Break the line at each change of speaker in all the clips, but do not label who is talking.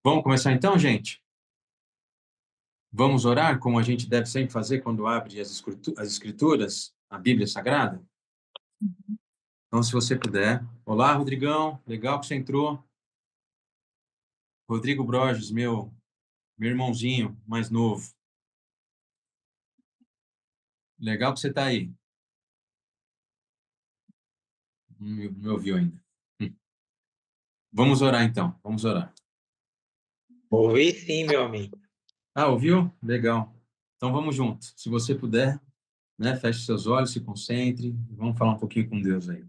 Vamos começar então, gente? Vamos orar como a gente deve sempre fazer quando abre as escrituras, a Bíblia Sagrada? Então, se você puder. Olá, Rodrigão, legal que você entrou. Rodrigo Broges, meu irmãozinho mais novo. Legal que você está aí. Não me ouviu ainda. Vamos orar então, vamos orar.
Ouvi sim, meu amigo.
Ah, ouviu? Legal. Então vamos juntos. Se você puder, né, feche seus olhos, se concentre, vamos falar um pouquinho com Deus aí.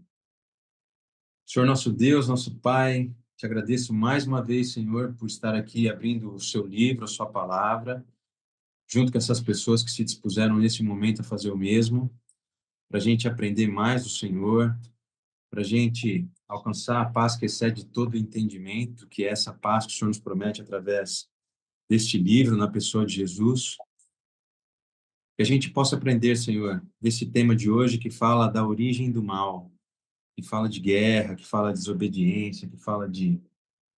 Senhor nosso Deus, nosso Pai, te agradeço mais uma vez, Senhor, por estar aqui abrindo o seu livro, a sua palavra, junto com essas pessoas que se dispuseram nesse momento a fazer o mesmo, para a gente aprender mais do Senhor, para a gente alcançar a paz que excede todo o entendimento, que é essa paz que o Senhor nos promete através deste livro, na pessoa de Jesus. Que a gente possa aprender, Senhor, desse tema de hoje que fala da origem do mal, que fala de guerra, que fala de desobediência, que fala de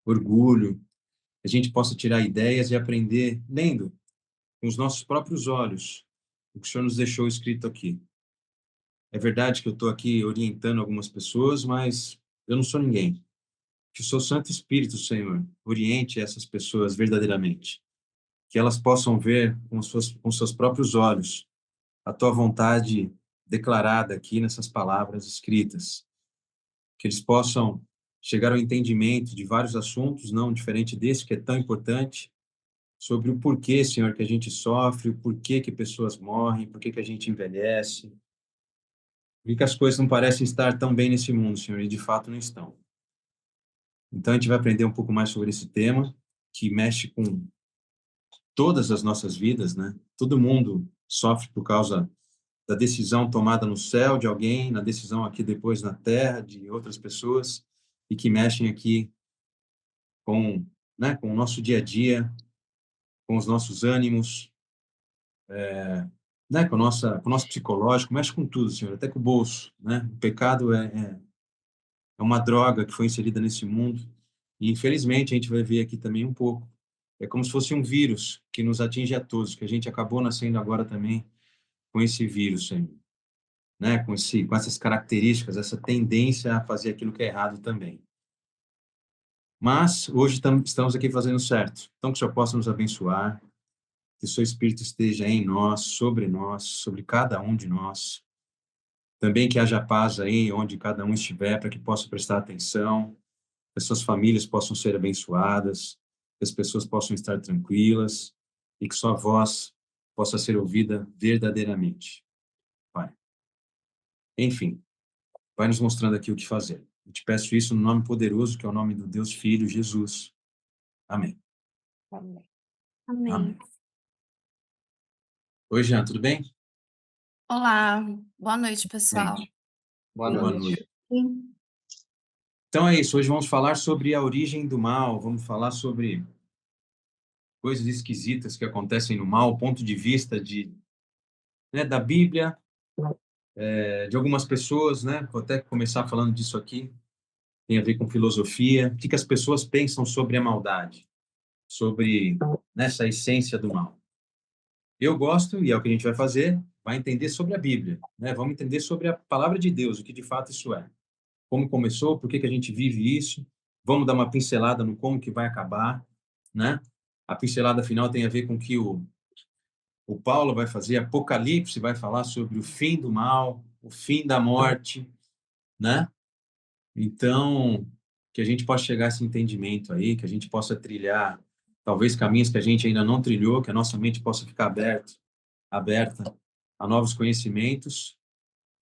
orgulho, que a gente possa tirar ideias e aprender lendo com os nossos próprios olhos o que o Senhor nos deixou escrito aqui. É verdade que eu estou aqui orientando algumas pessoas, mas eu não sou ninguém. Que o seu Santo Espírito, Senhor, oriente essas pessoas verdadeiramente. Que elas possam ver com seus próprios olhos a tua vontade declarada aqui nessas palavras escritas. Que eles possam chegar ao entendimento de vários assuntos, não diferente desse, que é tão importante, sobre o porquê, Senhor, que a gente sofre, o porquê que pessoas morrem, porquê que a gente envelhece, por que as coisas não parecem estar tão bem nesse mundo, Senhor, e de fato não estão. Então a gente vai aprender um pouco mais sobre esse tema, que mexe com todas as nossas vidas, né? Todo mundo sofre por causa da decisão tomada no céu de alguém, na decisão aqui depois na terra de outras pessoas, e que mexem aqui com, né, com o nosso dia a dia, com os nossos ânimos, né, com o nosso psicológico, mexe com tudo, Senhor, até com o bolso, né? O pecado é uma droga que foi inserida nesse mundo e, infelizmente, a gente vai ver aqui também um pouco. É como se fosse um vírus que nos atinge a todos, que a gente acabou nascendo agora também com esse vírus, Senhor, né? Com essas características, essa tendência a fazer aquilo que é errado também. Mas hoje estamos aqui fazendo certo. Então, que o Senhor possa nos abençoar, que o seu Espírito esteja em nós, sobre cada um de nós. Também que haja paz aí onde cada um estiver, para que possa prestar atenção, que as suas famílias possam ser abençoadas, que as pessoas possam estar tranquilas e que sua voz possa ser ouvida verdadeiramente, Pai. Enfim, vai nos mostrando aqui o que fazer. Eu te peço isso no nome poderoso, que é o nome do Deus Filho, Jesus. Amém.
Amém.
Amém.
Amém.
Oi, Jean, tudo bem?
Olá, boa noite, pessoal.
Gente,
Boa
boa
noite.
noite.
Sim.
Então é isso, hoje vamos falar sobre a origem do mal, vamos falar sobre coisas esquisitas que acontecem no mal, ponto de vista né, da Bíblia, de algumas pessoas, né? Vou até começar falando disso aqui, tem a ver com filosofia, o que as pessoas pensam sobre a maldade, sobre nessa essência do mal. Eu gosto, e é o que a gente vai fazer, vai entender sobre a Bíblia, né? Vamos entender sobre a palavra de Deus, o que de fato isso é. Como começou, por que que a gente vive isso, vamos dar uma pincelada no como que vai acabar, né? A pincelada final tem a ver com que o Paulo vai fazer, Apocalipse vai falar sobre o fim do mal, o fim da morte, né? Então, que a gente possa chegar a esse entendimento aí, que a gente possa trilhar talvez caminhos que a gente ainda não trilhou, que a nossa mente possa ficar aberta a novos conhecimentos.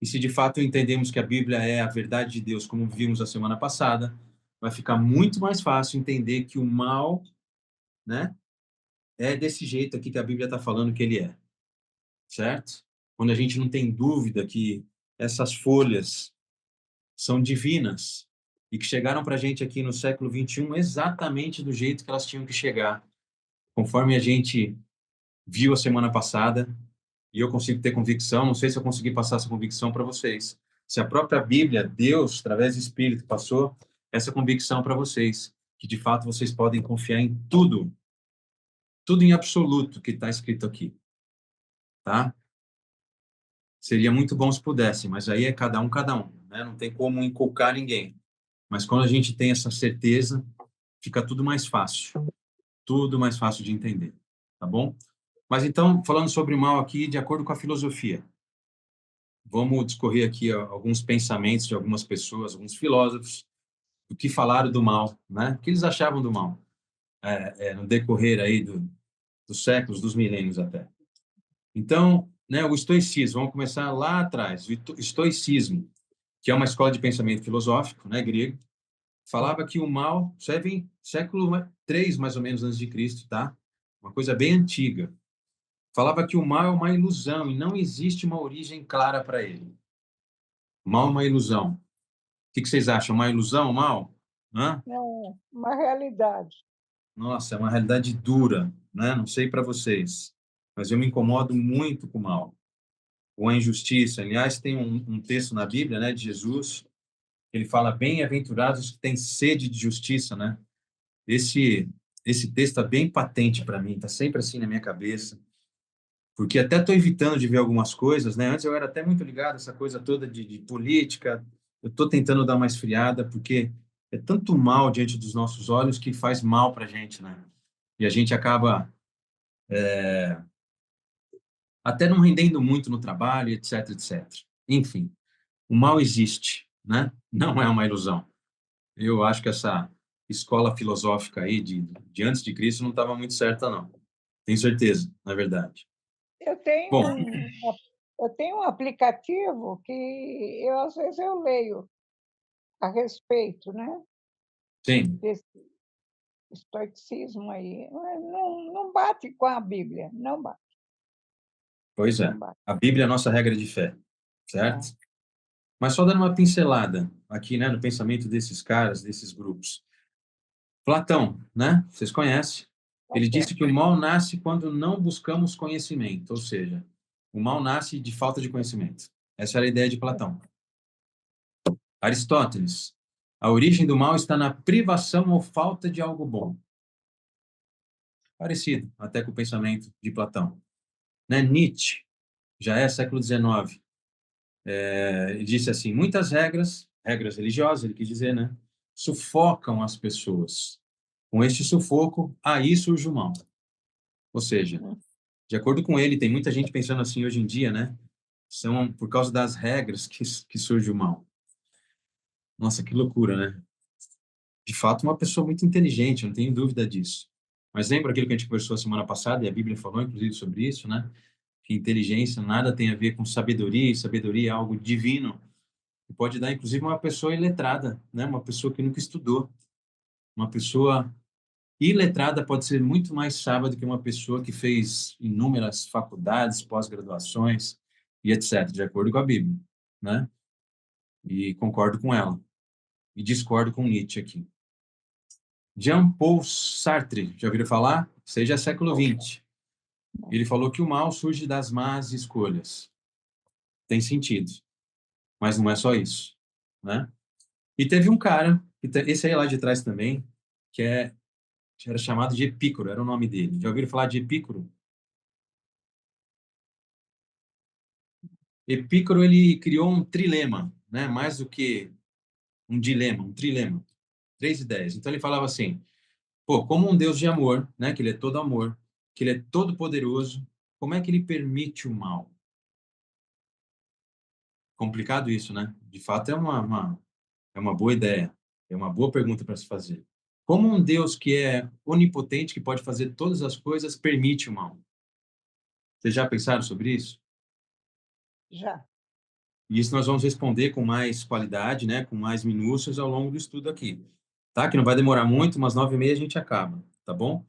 E se de fato entendemos que a Bíblia é a verdade de Deus, como vimos a semana passada, vai ficar muito mais fácil entender que o mal, né, é desse jeito aqui que a Bíblia está falando que ele é, certo? Quando a gente não tem dúvida que essas folhas são divinas e que chegaram para a gente aqui no século XXI exatamente do jeito que elas tinham que chegar, conforme a gente viu a semana passada, e eu consigo ter convicção, não sei se eu consegui passar essa convicção para vocês. Se a própria Bíblia, Deus, através do Espírito, passou essa convicção para vocês, que de fato vocês podem confiar em tudo, tudo em absoluto que está escrito aqui, tá? Seria muito bom se pudesse, mas aí é cada um, né? Não tem como inculcar ninguém. Mas quando a gente tem essa certeza, fica tudo mais fácil de entender, tá bom? Mas então, falando sobre o mal aqui, de acordo com a filosofia, vamos discorrer aqui alguns pensamentos de algumas pessoas, alguns filósofos, do que falaram do mal, né? O que eles achavam do mal, no decorrer aí dos séculos, dos milênios até. Então, né, o estoicismo, vamos começar lá atrás. O estoicismo, que é uma escola de pensamento filosófico, né, grego, falava que o mal, isso aí vem século 3 mais ou menos antes de Cristo, tá? Uma coisa bem antiga. Falava que o mal é uma ilusão e não existe uma origem clara para ele. O mal é uma ilusão. O que vocês acham? Uma ilusão, o mal? Hã?
Não, uma realidade.
Nossa, é uma realidade dura, né? Não sei para vocês, mas eu me incomodo muito com o mal, com a injustiça. Aliás, tem um texto na Bíblia, né, de Jesus, que ele fala: bem-aventurados os que têm sede de justiça, né? Esse esse texto está bem patente para mim, está sempre assim na minha cabeça, porque até estou evitando de ver algumas coisas, né? Antes eu era até muito ligado a essa coisa toda de política. Eu estou tentando dar uma esfriada, porque é tanto mal diante dos nossos olhos que faz mal para a gente, né? E a gente acaba até não rendendo muito no trabalho, etc, etc. Enfim, o mal existe, né? Não é uma ilusão. Eu acho que essa escola filosófica aí de antes de Cristo não estava muito certa, não. Tenho certeza, na verdade.
Eu tenho
Bom,
eu tenho um aplicativo que às vezes, eu leio a respeito, né,
sim,
desse estoicismo aí. Mas não bate com a Bíblia, não bate,
pois é.
não bate.
A Bíblia é a nossa regra de fé,
É,
certo? Mas só dando uma pincelada aqui, né, no pensamento desses caras, desses grupos. Platão, né? Vocês conhecem?
tá
Ele disse
certo.
que o mal nasce quando não buscamos conhecimento, ou seja, o mal nasce de falta de conhecimento. Essa era a ideia de Platão. Aristóteles, a origem do mal está na privação ou falta de algo bom. Parecido até com o pensamento de Platão. Né? Nietzsche, já é século XIX, ele disse assim: muitas regras religiosas, ele quis dizer, né? Sufocam as pessoas. Com este sufoco, aí surge o mal. Ou seja, de acordo com ele, tem muita gente pensando assim hoje em dia, né? São por causa das regras que surge o mal. Nossa, que loucura, né? De fato, uma pessoa muito inteligente, não tenho dúvida disso. Mas lembra aquilo que a gente conversou a semana passada, e a Bíblia falou, inclusive, sobre isso, né? Que inteligência nada tem a ver com sabedoria, e sabedoria é algo divino, que pode dar, inclusive, uma pessoa iletrada, né? Uma pessoa que nunca estudou. Uma pessoa iletrada pode ser muito mais sábia do que uma pessoa que fez inúmeras faculdades, pós-graduações e etc., de acordo com a Bíblia, né? E concordo com ela. E discordo com Nietzsche aqui. Jean-Paul Sartre, já ouviram falar? Seja século XX. Ele falou que o mal surge das más escolhas. Tem sentido, mas não é só isso, né? E teve um cara, esse aí lá de trás também, que era chamado de Epicuro, era o nome dele. Já ouviram falar de Epicuro? Epicuro, ele criou um trilema, né? Mais do que um dilema, um trilema. 3 ideias. Então ele falava assim: pô, como um Deus de amor, né? Que ele é todo amor, que ele é todo poderoso, como é que ele permite o mal? Complicado isso, né? De fato, é uma boa ideia. É uma boa pergunta para se fazer. Como um Deus que é onipotente, que pode fazer todas as coisas, permite o mal? Vocês já pensaram sobre isso?
Já.
E isso nós vamos responder com mais qualidade, né? Com mais minúcias ao longo do estudo aqui. Tá? Que não vai demorar muito, umas 9h30 a gente acaba, tá bom?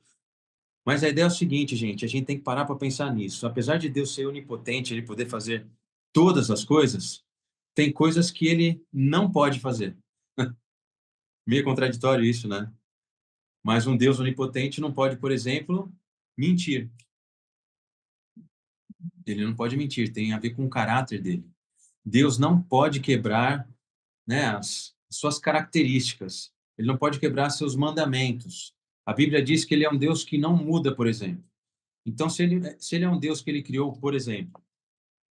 Mas a ideia é o seguinte, gente, a gente tem que parar para pensar nisso. Apesar de Deus ser onipotente, ele poder fazer todas as coisas, tem coisas que ele não pode fazer. Meio contraditório isso, né? Mas um Deus onipotente não pode, por exemplo, mentir. Ele não pode mentir, tem a ver com o caráter dele. Deus não pode quebrar, né, as suas características. ele não pode quebrar seus mandamentos. A Bíblia diz que ele é um Deus que não muda, por exemplo. Então, se ele é um Deus que ele criou, por exemplo,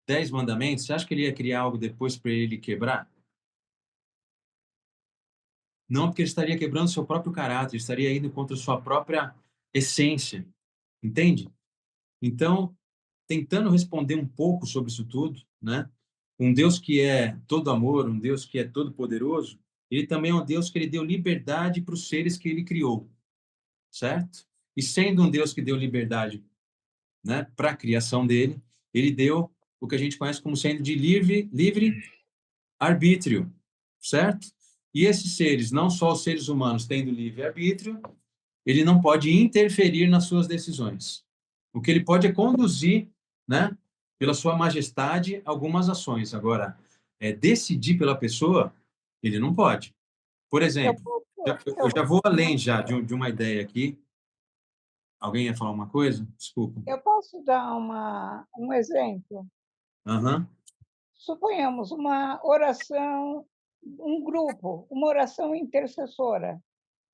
10 mandamentos, você acha que ele ia criar algo depois para ele quebrar? Não, porque ele estaria quebrando seu próprio caráter, estaria indo contra sua própria essência, entende? Então, tentando responder um pouco sobre isso tudo, né? Um Deus que é todo amor, um Deus que é todo poderoso, ele também é um Deus que ele deu liberdade para os seres que ele criou, certo? E sendo um Deus que deu liberdade, né, para a criação dele, ele deu o que a gente conhece como sendo de livre arbítrio, certo? E esses seres, não só os seres humanos tendo livre arbítrio, ele não pode interferir nas suas decisões. O que ele pode é conduzir, né, pela sua majestade, algumas ações. Agora, decidir pela pessoa, ele não pode. Por
Eu
exemplo,
posso,
eu já
eu,
vou além já de uma ideia aqui. Alguém ia falar uma coisa? Desculpa.
eu posso dar um exemplo.
Aham.
Suponhamos uma oração, um grupo, uma oração intercessora.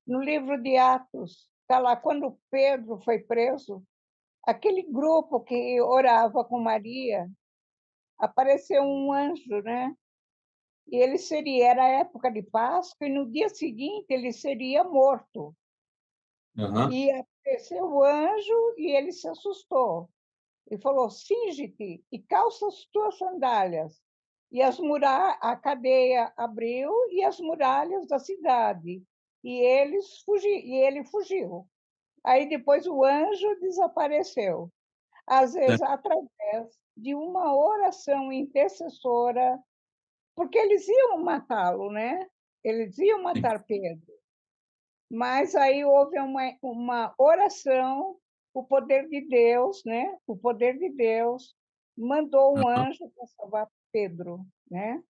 No livro de Atos, está lá, quando Pedro foi preso, aquele grupo que orava com Maria, apareceu um anjo, né? E era época de Páscoa, e no dia seguinte ele seria morto.
Aham.
E apareceu o anjo e ele se assustou. E falou: cinge-te e calça as tuas sandálias. E a cadeia abriu e as muralhas da cidade. E ele fugiu. Aí depois o anjo desapareceu. Às vezes,
Certo.
através de uma oração intercessora, porque eles iam matá-lo, né? Eles iam
Sim.
matar Pedro. Mas aí houve uma oração, o poder de Deus, né? O poder de Deus mandou um
Aham.
anjo para salvar Pedro, né?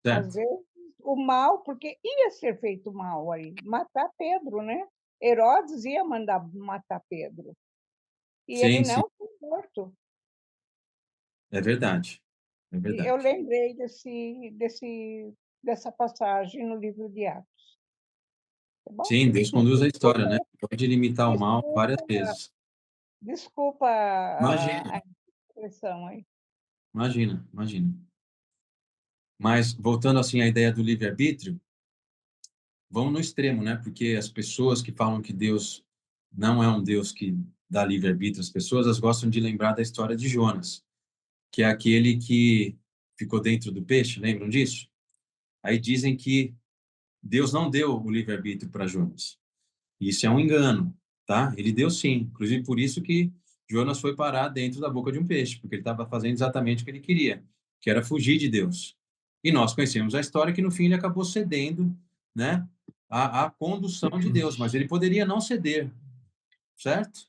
Às
Certo.
vezes o mal, porque ia ser feito mal aí, matar Pedro, né? Herodes ia mandar matar Pedro. E ele
Sim, sim.
não foi morto.
É verdade. É
E eu
verdade.
lembrei dessa passagem no livro de Atos. Tá bom?
Sim, Deus conduz a história, né?
Desculpa,
Pode limitar o mal várias
desculpa,
vezes.
desculpa
Imagina,
a expressão aí.
imagina, imagina. Mas, voltando assim à ideia do livre-arbítrio, vamos no extremo, né? Porque as pessoas que falam que Deus não é um Deus que dá livre-arbítrio às pessoas, elas gostam de lembrar da história de Jonas, que é aquele que ficou dentro do peixe, lembram disso? Aí dizem que Deus não deu o livre-arbítrio para Jonas. Isso é um engano, tá? Ele deu sim. Inclusive por isso que Jonas foi parar dentro da boca de um peixe, porque ele estava fazendo exatamente o que ele queria, que era fugir de Deus. E nós conhecemos a história que no fim ele acabou cedendo, né, à condução de Deus, mas ele poderia não ceder, certo?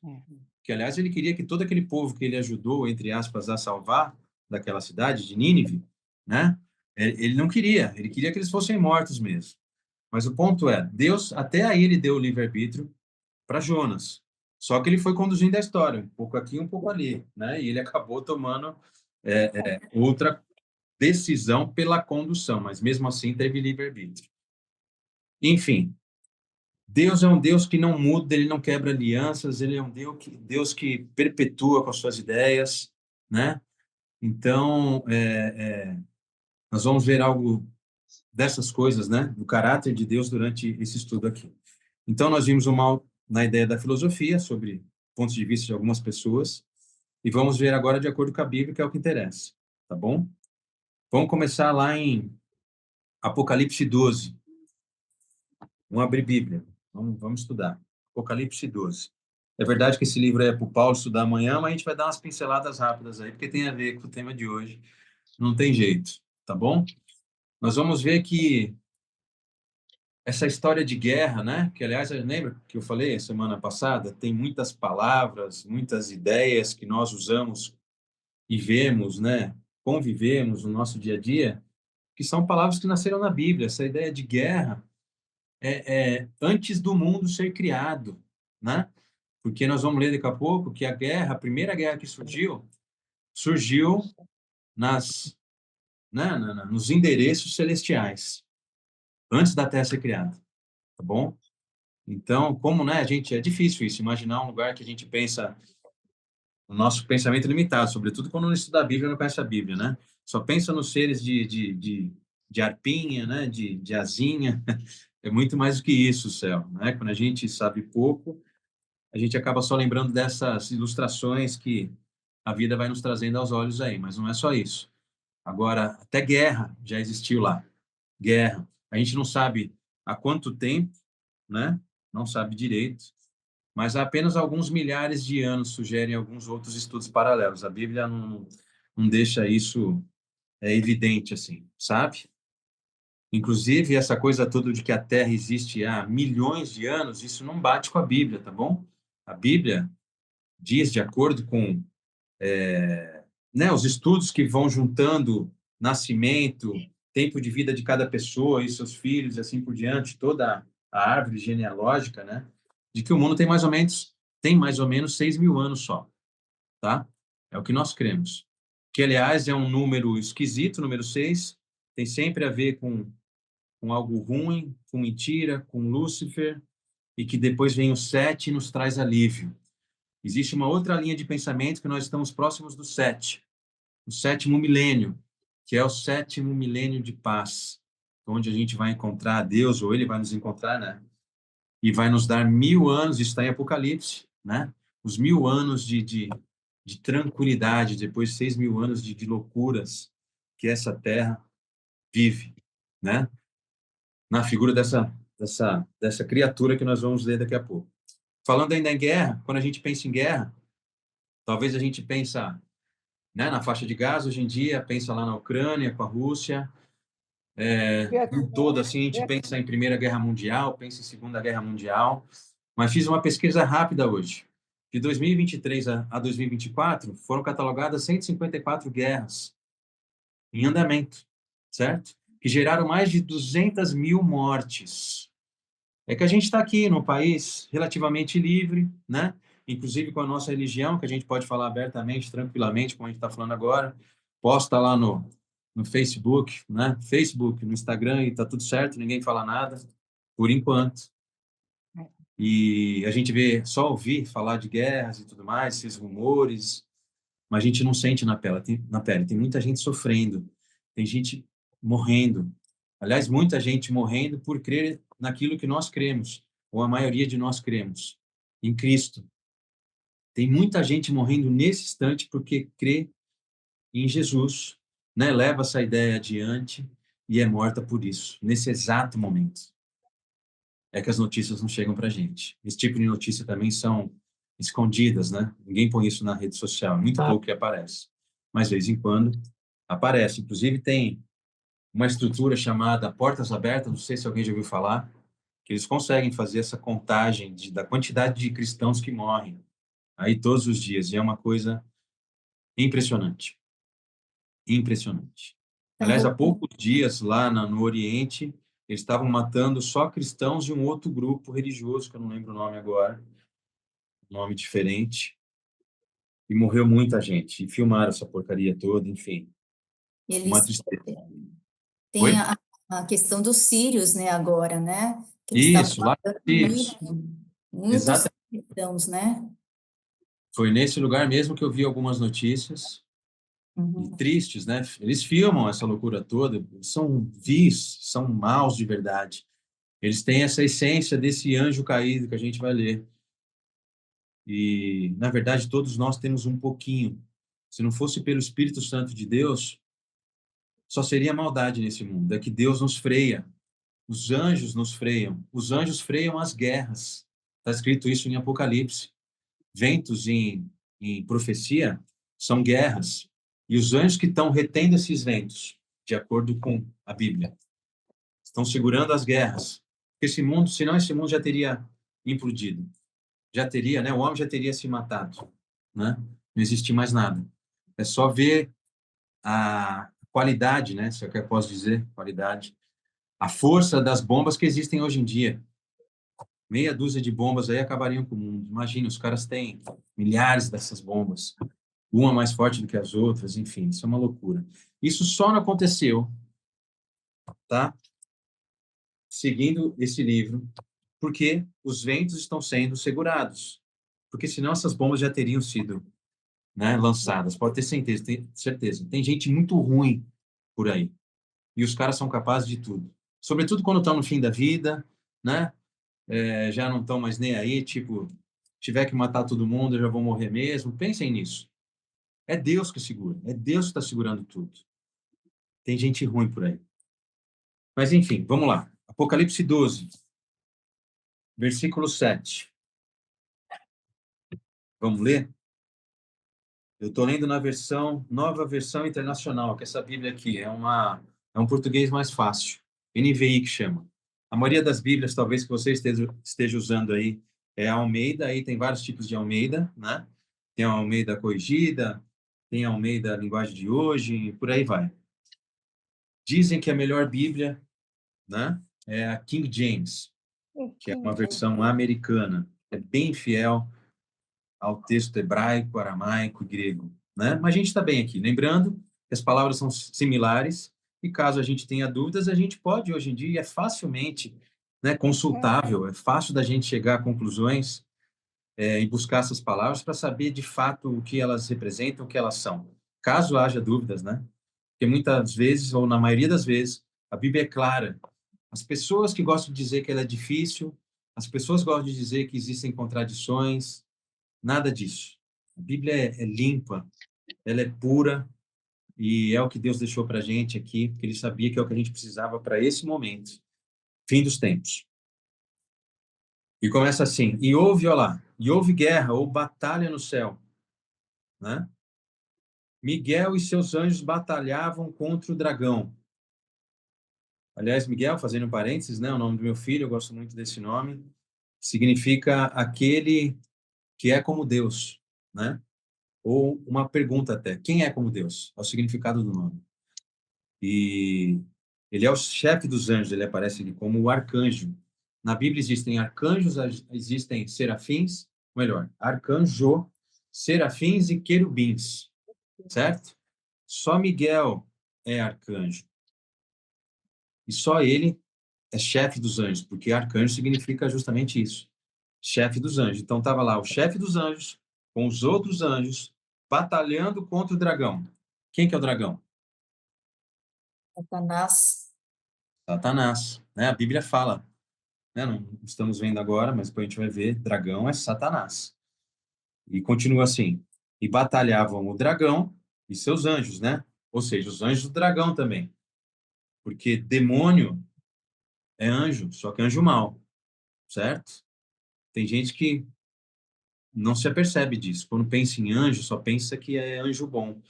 Que aliás ele queria que todo aquele povo que ele ajudou, entre aspas, a salvar daquela cidade de Nínive, né? Ele não queria, ele queria que eles fossem mortos mesmo. Mas o ponto é, Deus até aí ele deu o livre-arbítrio para Jonas. Só que ele foi conduzindo a história, um pouco aqui, um pouco ali, né? E ele acabou tomando outra decisão pela condução, mas mesmo assim teve livre-arbítrio. Enfim, Deus é um Deus que não muda, ele não quebra alianças, ele é um Deus que perpetua com as suas ideias, né? Então, nós vamos ver algo dessas coisas, né? Do caráter de Deus durante esse estudo aqui. Então, nós vimos o mal na ideia da filosofia, sobre pontos de vista de algumas pessoas, e vamos ver agora de acordo com a Bíblia, que é o que interessa, tá bom? Vamos começar lá em Apocalipse 12. Vamos abrir Bíblia, vamos estudar. Apocalipse 12. É verdade que esse livro é para o Paulo estudar amanhã, mas a gente vai dar umas pinceladas rápidas aí, porque tem a ver com o tema de hoje. Não tem jeito, tá bom? Nós vamos ver que essa história de guerra, né? Que, aliás, lembra que eu falei a semana passada? Tem muitas palavras, muitas ideias que nós usamos e vemos, né? Convivemos no nosso dia a dia, que são palavras que nasceram na Bíblia. Essa ideia de guerra é antes do mundo ser criado, né? Porque nós vamos ler daqui a pouco que a primeira guerra que surgiu né, nos endereços celestiais, antes da Terra ser criada. tá bom? Então, como, né, é difícil isso, imaginar um lugar que a gente pensa, o nosso pensamento é limitado, sobretudo quando não estuda a Bíblia, não conhece a Bíblia, né? Só pensa nos seres de arpinha, né, de asinha, é muito mais do que isso o céu, né? Quando a gente sabe pouco, a gente acaba só lembrando dessas ilustrações que a vida vai nos trazendo aos olhos aí, mas não é só isso. Agora, até guerra já existiu lá. Guerra. A gente não sabe há quanto tempo, né? Não sabe direito, mas há apenas alguns milhares de anos sugerem alguns outros estudos paralelos. A Bíblia não deixa isso evidente assim, sabe? Inclusive, essa coisa toda de que a Terra existe há milhões de anos, isso não bate com a Bíblia, tá bom? A Bíblia diz, de acordo com né, os estudos que vão juntando nascimento, tempo de vida de cada pessoa e seus filhos e assim por diante, toda a árvore genealógica, né, de que o mundo tem mais ou menos 6.000 anos só, tá? É o que nós cremos. Que, aliás, é um número esquisito, número 6, tem sempre a ver com algo ruim, com mentira, com Lúcifer, e que depois vem o 7 e nos traz alívio. Existe uma outra linha de pensamento que nós estamos próximos do 7, o sétimo milênio, que é o sétimo milênio de paz, onde a gente vai encontrar Deus, ou Ele vai nos encontrar, né? E vai nos dar 1.000 anos, isso está em Apocalipse, né? Os 1.000 anos de tranquilidade, depois 6.000 anos de loucuras que essa terra vive, né? Na figura dessa criatura que nós vamos ler daqui a pouco. Falando ainda em guerra, quando a gente pensa em guerra, talvez a gente pensa, né, na faixa de Gaza hoje em dia, pensa lá na Ucrânia com a Rússia, em todo assim, a gente pensa em Primeira Guerra Mundial, pensa em Segunda Guerra Mundial, mas fiz uma pesquisa rápida hoje. De 2023 a 2024, foram catalogadas 154 guerras em andamento, certo? Que geraram mais de 200.000 mortes. É que a gente está aqui num país relativamente livre, né? Inclusive com a nossa religião, que a gente pode falar abertamente, tranquilamente, como a gente está falando agora. Posta lá no Facebook, né? Facebook, no Instagram, e está tudo certo, ninguém fala nada, por enquanto. E a gente só ouvir falar de guerras e tudo mais, esses rumores, mas a gente não sente na pele. Tem muita gente sofrendo, tem gente morrendo. Aliás, muita gente morrendo por crer naquilo que nós cremos, ou a maioria de nós cremos, em Cristo. Tem muita gente morrendo nesse instante porque crê em Jesus, né? Leva essa ideia adiante e é morta por isso, nesse exato momento. É que as notícias não chegam para a gente. Esse tipo de notícia também são escondidas, né? Ninguém põe isso na rede social, muito pouco que aparece. Mas, de vez em quando, aparece. Inclusive, tem uma estrutura chamada Portas Abertas, não sei se alguém já ouviu falar, que eles conseguem fazer essa contagem da quantidade de cristãos que morrem aí todos os dias. E é uma coisa impressionante. Impressionante. Aliás, há poucos dias, lá no Oriente, eles estavam matando só cristãos de um outro grupo religioso, que eu não lembro o nome agora, um nome diferente, e morreu muita gente. E filmaram essa porcaria toda, enfim. Uma
Eles
tristeza.
têm
Oi?
a questão dos sírios, né, agora, né? Que eles estavam
Isso, lá.
matando
Isso.
muitos
Exatamente.
cristãos, né?
Foi nesse lugar mesmo que eu vi algumas notícias, e
Uhum.
tristes, né? Eles filmam essa loucura toda, são vis, são maus de verdade. Eles têm essa essência desse anjo caído que a gente vai ler. E, na verdade, todos nós temos um pouquinho. Se não fosse pelo Espírito Santo de Deus, só seria maldade nesse mundo. É que Deus nos freia. Os anjos nos freiam. Os anjos freiam as guerras. Está escrito isso em Apocalipse. Ventos em profecia são guerras. E os anjos que estão retendo esses ventos, de acordo com a Bíblia, estão segurando as guerras. Porque esse mundo, senão esse mundo já teria implodido. Já teria, né? O homem já teria se matado, né? Não existe mais nada. É só ver a qualidade, né? Se é que eu posso dizer, qualidade, a força das bombas que existem hoje em dia. Meia dúzia de bombas aí acabariam com o mundo. Imagina, os caras têm milhares dessas bombas, uma mais forte do que as outras, enfim, isso é uma loucura. Isso só não aconteceu, tá? Seguindo esse livro, porque os ventos estão sendo segurados. Porque senão essas bombas já teriam sido, né, lançadas. Pode ter certeza, certeza. Tem gente muito ruim por aí. E os caras são capazes de tudo. Sobretudo quando estão no fim da vida, né? Já não estão mais nem aí, tipo, tiver que matar todo mundo, eu já vou morrer mesmo. Pensem nisso. É Deus que segura. É Deus que está segurando tudo. Tem gente ruim por aí. Mas, enfim, vamos lá. Apocalipse 12, versículo 7. Vamos ler? Eu estou lendo na nova versão internacional, que essa Bíblia aqui é um português mais fácil. NVI que chama. A maioria das Bíblias, talvez que você esteja usando aí, é a Almeida. Aí tem vários tipos de Almeida, né? Tem a Almeida corrigida, tem a Almeida linguagem de hoje, e por aí vai. Dizem que a melhor Bíblia, né, é a King James, que é uma versão americana. É bem fiel ao texto hebraico, aramaico e grego, né? Mas a gente está bem aqui. Lembrando que as palavras são similares e caso a gente tenha dúvidas, a gente pode, hoje em dia, é facilmente, né, consultável, é fácil da gente chegar a conclusões e buscar essas palavras para saber, de fato, o que elas representam, o que elas são. Caso haja dúvidas, né? Porque muitas vezes, ou na maioria das vezes, a Bíblia é clara. As pessoas que gostam de dizer que ela é difícil, as pessoas gostam de dizer que existem contradições, nada disso. A Bíblia é limpa, ela é pura e é o que Deus deixou para a gente aqui, porque Ele sabia que é o que a gente precisava para esse momento, fim dos tempos. E começa assim: e houve, olha lá, e houve guerra ou batalha no céu, né? Miguel e seus anjos batalhavam contra o dragão. Aliás, Miguel, fazendo um parênteses, né? O nome do meu filho, eu gosto muito desse nome. Significa aquele que é como Deus, né? Ou uma pergunta até: quem é como Deus? É o significado do nome. E ele é o chefe dos anjos, ele aparece ali como o arcanjo. Na Bíblia existem arcanjos, existem serafins, melhor, arcanjo, serafins e querubins, certo? Só Miguel é arcanjo. E só ele é chefe dos anjos, porque arcanjo significa justamente isso, chefe dos anjos. Então estava lá o chefe dos anjos com os outros anjos batalhando contra o dragão. Quem que é o dragão?
Satanás.
Satanás, né? A Bíblia fala, né? Não estamos vendo agora, mas depois a gente vai ver, dragão é Satanás. E continua assim, e batalhavam o dragão e seus anjos, né? Ou seja, os anjos do dragão também. Porque demônio é anjo, só que anjo mau, certo? Tem gente que não se apercebe disso. Quando pensa em anjo, só pensa que é anjo bom.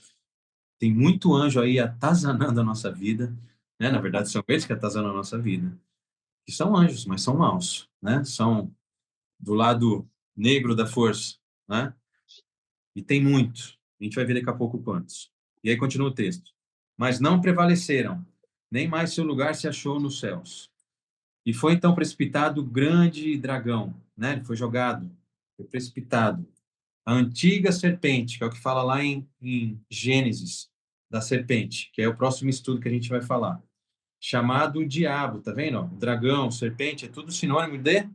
Tem muito anjo aí atazanando a nossa vida, né? Na verdade, são eles que atazanam a nossa vida. Que são anjos, mas são maus, né? São do lado negro da força, né? E tem muito. A gente vai ver daqui a pouco quantos. E aí continua o texto. Mas não prevaleceram, nem mais seu lugar se achou nos céus. E foi então precipitado o grande dragão, né? Ele foi jogado, foi precipitado. A antiga serpente, que é o que fala lá em Gênesis, da serpente, que é o próximo estudo que a gente vai falar. Chamado diabo, tá vendo? O dragão, serpente, é tudo sinônimo de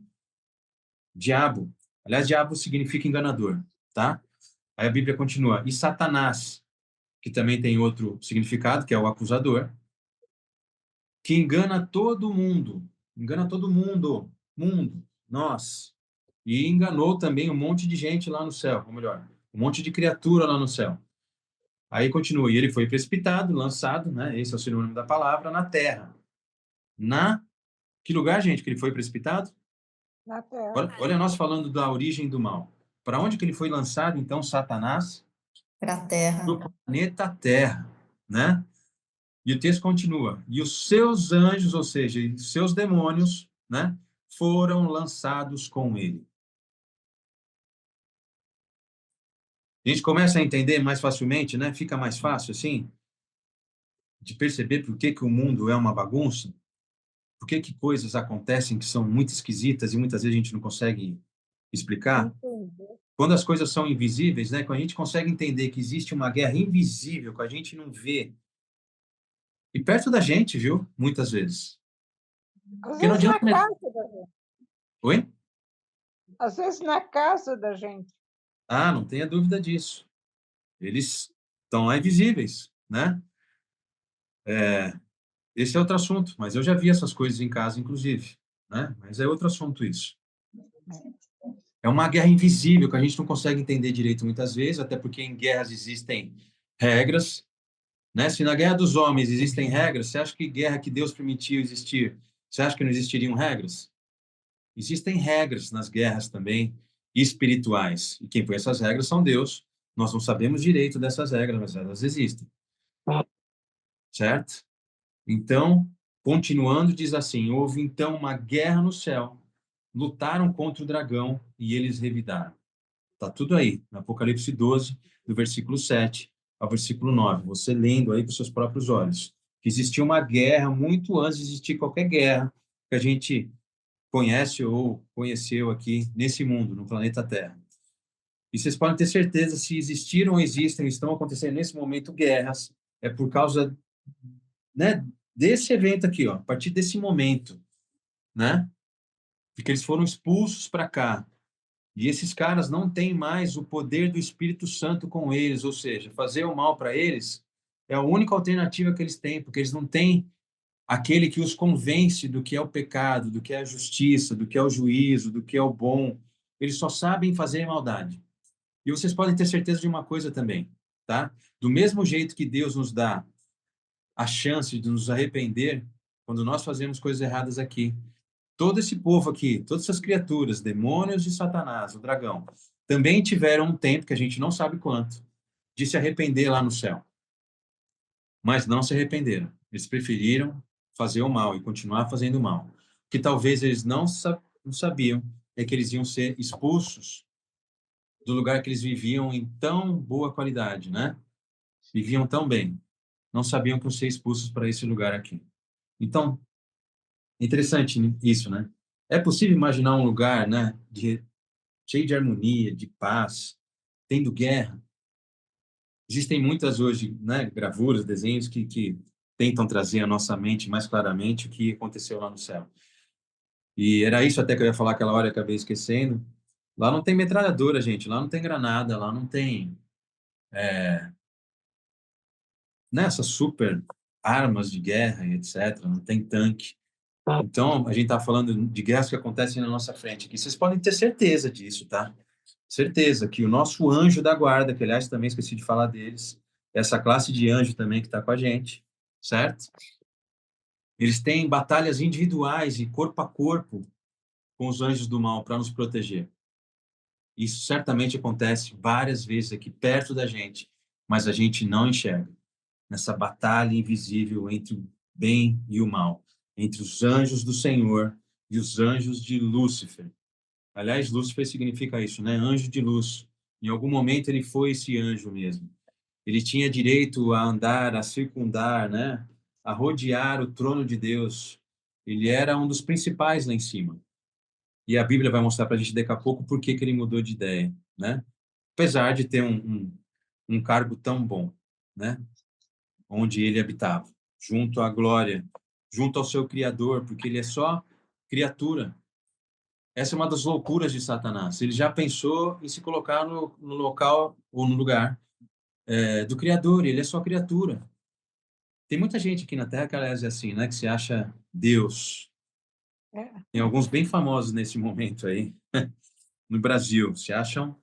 diabo. Aliás, diabo significa enganador, tá? Aí a Bíblia continua. E Satanás, que também tem outro significado, que é o acusador, que engana todo mundo, nós. E enganou também um monte de gente lá no céu, ou melhor, um monte de criatura lá no céu. Aí continua, e ele foi precipitado, lançado, né? Esse é o sinônimo da palavra, na terra. Que lugar, gente, que ele foi precipitado?
Na terra.
Olha nós falando da origem do mal. Para onde que ele foi lançado, então, Satanás?
Para a terra.
No planeta Terra, né? E o texto continua. E os seus anjos, ou seja, os seus demônios, né, foram lançados com ele. A gente começa a entender mais facilmente, né? Fica mais fácil assim de perceber por que que o mundo é uma bagunça, por que que coisas acontecem que são muito esquisitas e muitas vezes a gente não consegue explicar.
Entendi.
Quando as coisas são invisíveis, né? Quando a gente consegue entender que existe uma guerra invisível que a gente não vê e perto da gente, viu? Muitas vezes.
Às
Porque não
vezes na
adianta.
casa da gente.
Oi?
Às vezes na casa da gente.
Ah, não tenha dúvida disso. Eles estão lá invisíveis, né? Esse é outro assunto, mas eu já vi essas coisas em casa, inclusive, né? Mas é outro assunto isso. É uma guerra invisível que a gente não consegue entender direito muitas vezes, até porque em guerras existem regras, né? Se na guerra dos homens existem regras, você acha que guerra que Deus permitiu existir, você acha que não existiriam regras? Existem regras nas guerras também espirituais. E quem põe essas regras são Deus. Nós não sabemos direito dessas regras, mas elas existem, certo? Então, continuando, diz assim: houve então uma guerra no céu, lutaram contra o dragão e eles revidaram. Está tudo aí, no Apocalipse 12, do versículo 7 ao versículo 9. Você lendo aí com seus próprios olhos. Que existia uma guerra muito antes de existir qualquer guerra que a gente conhece ou conheceu aqui nesse mundo, no planeta Terra. E vocês podem ter certeza, se existiram, existem, estão acontecendo nesse momento guerras, é por causa, né, desse evento aqui, ó, a partir desse momento, né? Porque eles foram expulsos para cá. E esses caras não têm mais o poder do Espírito Santo com eles, ou seja, fazer o mal para eles é a única alternativa que eles têm, porque eles não têm aquele que os convence do que é o pecado, do que é a justiça, do que é o juízo, do que é o bom. Eles só sabem fazer maldade. E vocês podem ter certeza de uma coisa também, tá? Do mesmo jeito que Deus nos dá a chance de nos arrepender quando nós fazemos coisas erradas aqui, todo esse povo aqui, todas essas criaturas, demônios e Satanás, o dragão, também tiveram um tempo, que a gente não sabe quanto, de se arrepender lá no céu. Mas não se arrependeram. Eles preferiram fazer o mal e continuar fazendo o mal. O que talvez eles não sabiam é que eles iam ser expulsos do lugar que eles viviam em tão boa qualidade, né? Viviam tão bem. Não sabiam que iam ser expulsos para esse lugar aqui. Então, interessante isso, né? É possível imaginar um lugar, né, cheio de harmonia, de paz, tendo guerra? Existem muitas hoje, né, gravuras, desenhos que tentam trazer à nossa mente mais claramente o que aconteceu lá no céu. E era isso até que eu ia falar aquela hora e acabei esquecendo. Lá não tem metralhadora, gente. Lá não tem granada. Lá não tem, né, essas super armas de guerra e etc. Não tem tanque. Então, a gente está falando de guerras que acontecem na nossa frente aqui. Vocês podem ter certeza disso, tá? Certeza que o nosso anjo da guarda, que aliás também esqueci de falar deles, essa classe de anjo também que está com a gente, certo? Eles têm batalhas individuais e corpo a corpo com os anjos do mal para nos proteger. Isso certamente acontece várias vezes aqui perto da gente, mas a gente não enxerga. Nessa batalha invisível entre o bem e o mal, entre os anjos do Senhor e os anjos de Lúcifer. Aliás, Lúcifer significa isso, né? Anjo de luz. Em algum momento ele foi esse anjo mesmo. Ele tinha direito a andar, a circundar, né? A rodear o trono de Deus. Ele era um dos principais lá em cima. E a Bíblia vai mostrar para a gente daqui a pouco por que que ele mudou de ideia, né? Apesar de ter um cargo tão bom, né? Onde ele habitava, junto à glória, junto ao seu Criador, porque ele é só criatura. Essa é uma das loucuras de Satanás. Ele já pensou em se colocar no local ou no lugar do Criador, ele é só criatura. Tem muita gente aqui na Terra que, aliás, é assim, né? Que se acha Deus.
É.
Tem alguns bem famosos nesse momento aí, no Brasil, se acham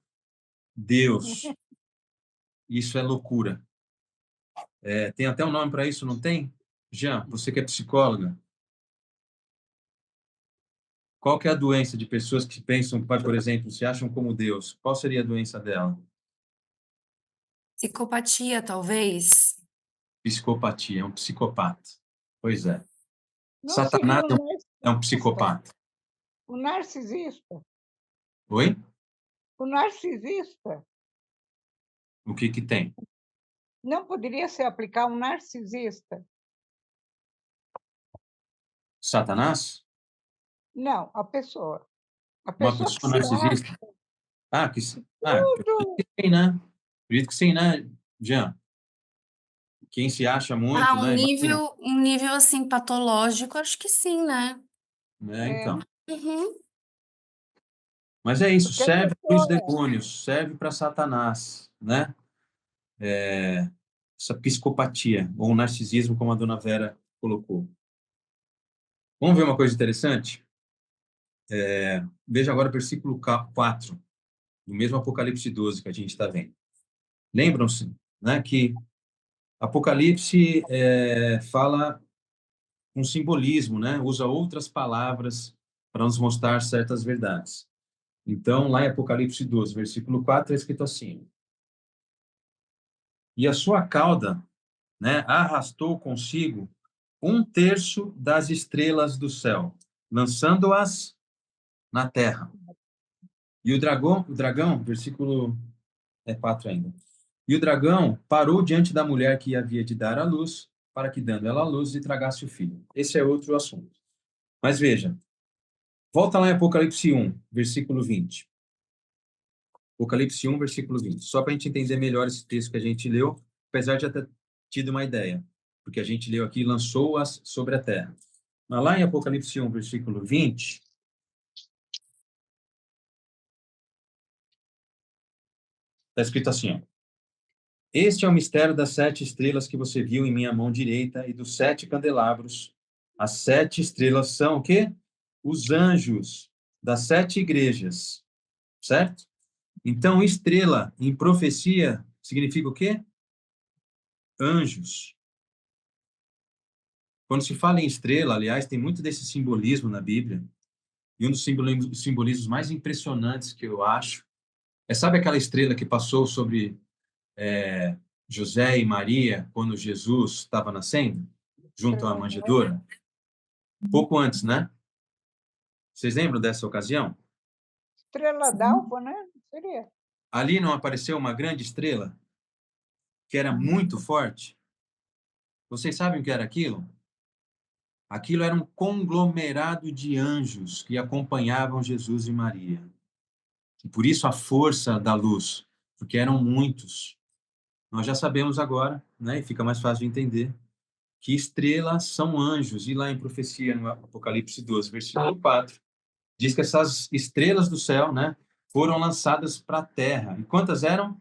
Deus. Isso é loucura. Tem até um nome para isso, não tem? Jean, você que é psicóloga, qual que é a doença de pessoas que pensam, por exemplo, se acham como Deus? Qual seria a doença dela?
Psicopatia, talvez.
Psicopatia, é um psicopata. Pois é.
Não
Satanás
seria um
é um
narcisista?
psicopata.
O narcisista?
Oi?
O narcisista
O que que tem?
não poderia se aplicar um narcisista?
Satanás?
Não, a pessoa. A
Uma
pessoa que
pessoa
se acha
narcisista? Ah, acredito
tudo.
que sim, né? Acredito que sim, né, Jean? Quem se acha
Ah,
muito,
um
né? Imagina.
nível um nível, assim, patológico, acho que sim, né.
Né,
É,
então.
Uhum.
Mas é isso,
Porque a
serve para os
pessoa,
demônios, serve para Satanás, né? Essa psicopatia, ou narcisismo, como a dona Vera colocou. Vamos ver uma coisa interessante? Veja agora o versículo 4, do mesmo Apocalipse 12 que a gente está vendo. Lembram-se, né, que Apocalipse fala um simbolismo, né? Usa outras palavras para nos mostrar certas verdades. Então, lá em Apocalipse 12, versículo 4, é escrito assim: E a sua cauda, né, arrastou consigo 1/3 das estrelas do céu, lançando-as na terra. E o dragão, versículo 4 ainda. E o dragão parou diante da mulher que havia de dar à luz, para que, dando ela à luz, lhe tragasse o filho. Esse é outro assunto. Mas veja, volta lá em Apocalipse 1, versículo 20. Apocalipse 1, versículo 20. Só para a gente entender melhor esse texto que a gente leu, apesar de já ter tido uma ideia, porque a gente leu aqui, lançou-as sobre a terra. Mas lá em Apocalipse 1, versículo 20, está escrito assim, ó: Este é o mistério das 7 estrelas que você viu em minha mão direita e dos 7 candelabros. As 7 estrelas são o quê? Os anjos das 7 igrejas, certo? Então, estrela em profecia significa o quê? Anjos. Quando se fala em estrela, aliás, tem muito desse simbolismo na Bíblia. E um dos simbolismos mais impressionantes que eu acho sabe aquela estrela que passou sobre José e Maria quando Jesus estava nascendo, junto à
estrela
manjedoura? Pouco antes, né? Vocês lembram dessa ocasião?
d'alva, né? Seria.
Ali não apareceu uma grande estrela que era muito forte? Vocês sabem o que era aquilo? Aquilo era um conglomerado de anjos que acompanhavam Jesus e Maria. E por isso a força da luz, porque eram muitos. Nós já sabemos agora, né, e fica mais fácil de entender, que estrelas são anjos. E lá em profecia, no Apocalipse 12, versículo 4, diz que essas estrelas do céu, né, foram lançadas para a terra. E quantas eram?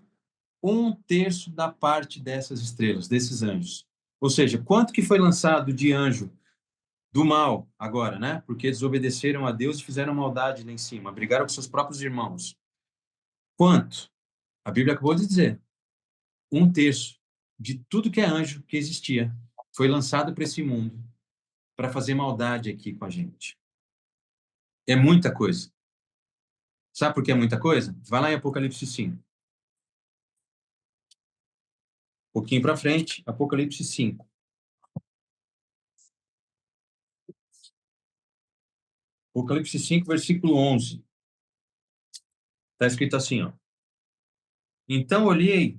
1/3 da parte dessas estrelas, desses anjos. Ou seja, quanto que foi lançado de anjo do mal agora, né? Porque desobedeceram a Deus e fizeram maldade lá em cima, brigaram com seus próprios irmãos. Quanto? A Bíblia acabou de dizer: 1/3 de tudo que é anjo que existia foi lançado para esse mundo para fazer maldade aqui com a gente. É muita coisa. Sabe por que é muita coisa? Vai lá em Apocalipse 5. Um pouquinho para frente, Apocalipse 5. Apocalipse 5, versículo 11. Está escrito assim, ó: Então olhei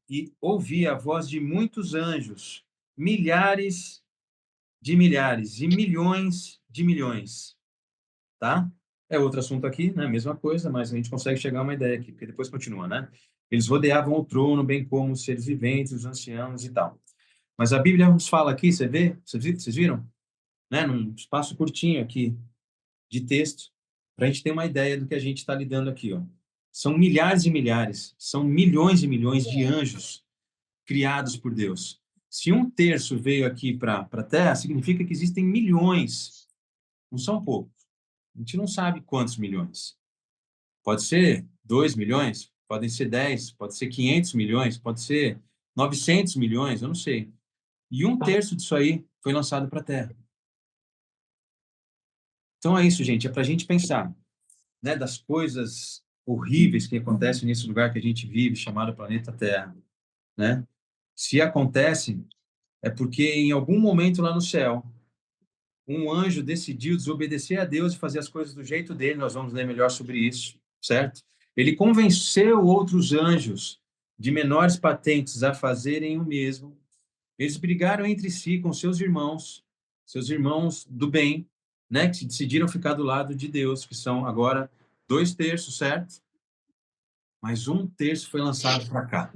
e ouvi a voz de muitos anjos, milhares de milhares e milhões de milhões, tá? É outro assunto aqui, né? Mesma coisa, mas a gente consegue chegar a uma ideia aqui, porque depois continua, né? Eles rodeavam o trono, bem como os seres viventes, os anciãos e tal. Mas a Bíblia nos fala aqui, você vê? Vocês viram? Né? Num espaço curtinho aqui de texto, para a gente ter uma ideia do que a gente está lidando aqui, ó. São milhares e milhares, são milhões e milhões de anjos criados por Deus. Se 1/3 veio aqui para a Terra, significa que existem milhões, não são poucos. A gente não sabe quantos milhões. Pode ser 2 milhões, podem ser 10, pode ser 500 milhões, pode ser 900 milhões, eu não sei. E 1/3 disso aí foi lançado para a Terra. Então é isso, gente, é para a gente pensar, né, das coisas horríveis que acontecem nesse lugar que a gente vive, chamado planeta Terra, né? Se acontecem, é porque em algum momento lá no céu, um anjo decidiu desobedecer a Deus e fazer as coisas do jeito dele. Nós vamos ler melhor sobre isso, certo? Ele convenceu outros anjos de menores patentes a fazerem o mesmo. Eles brigaram entre si com seus irmãos do bem, né, que decidiram ficar do lado de Deus, que são agora 2/3, certo? Mas 1/3 foi lançado para cá.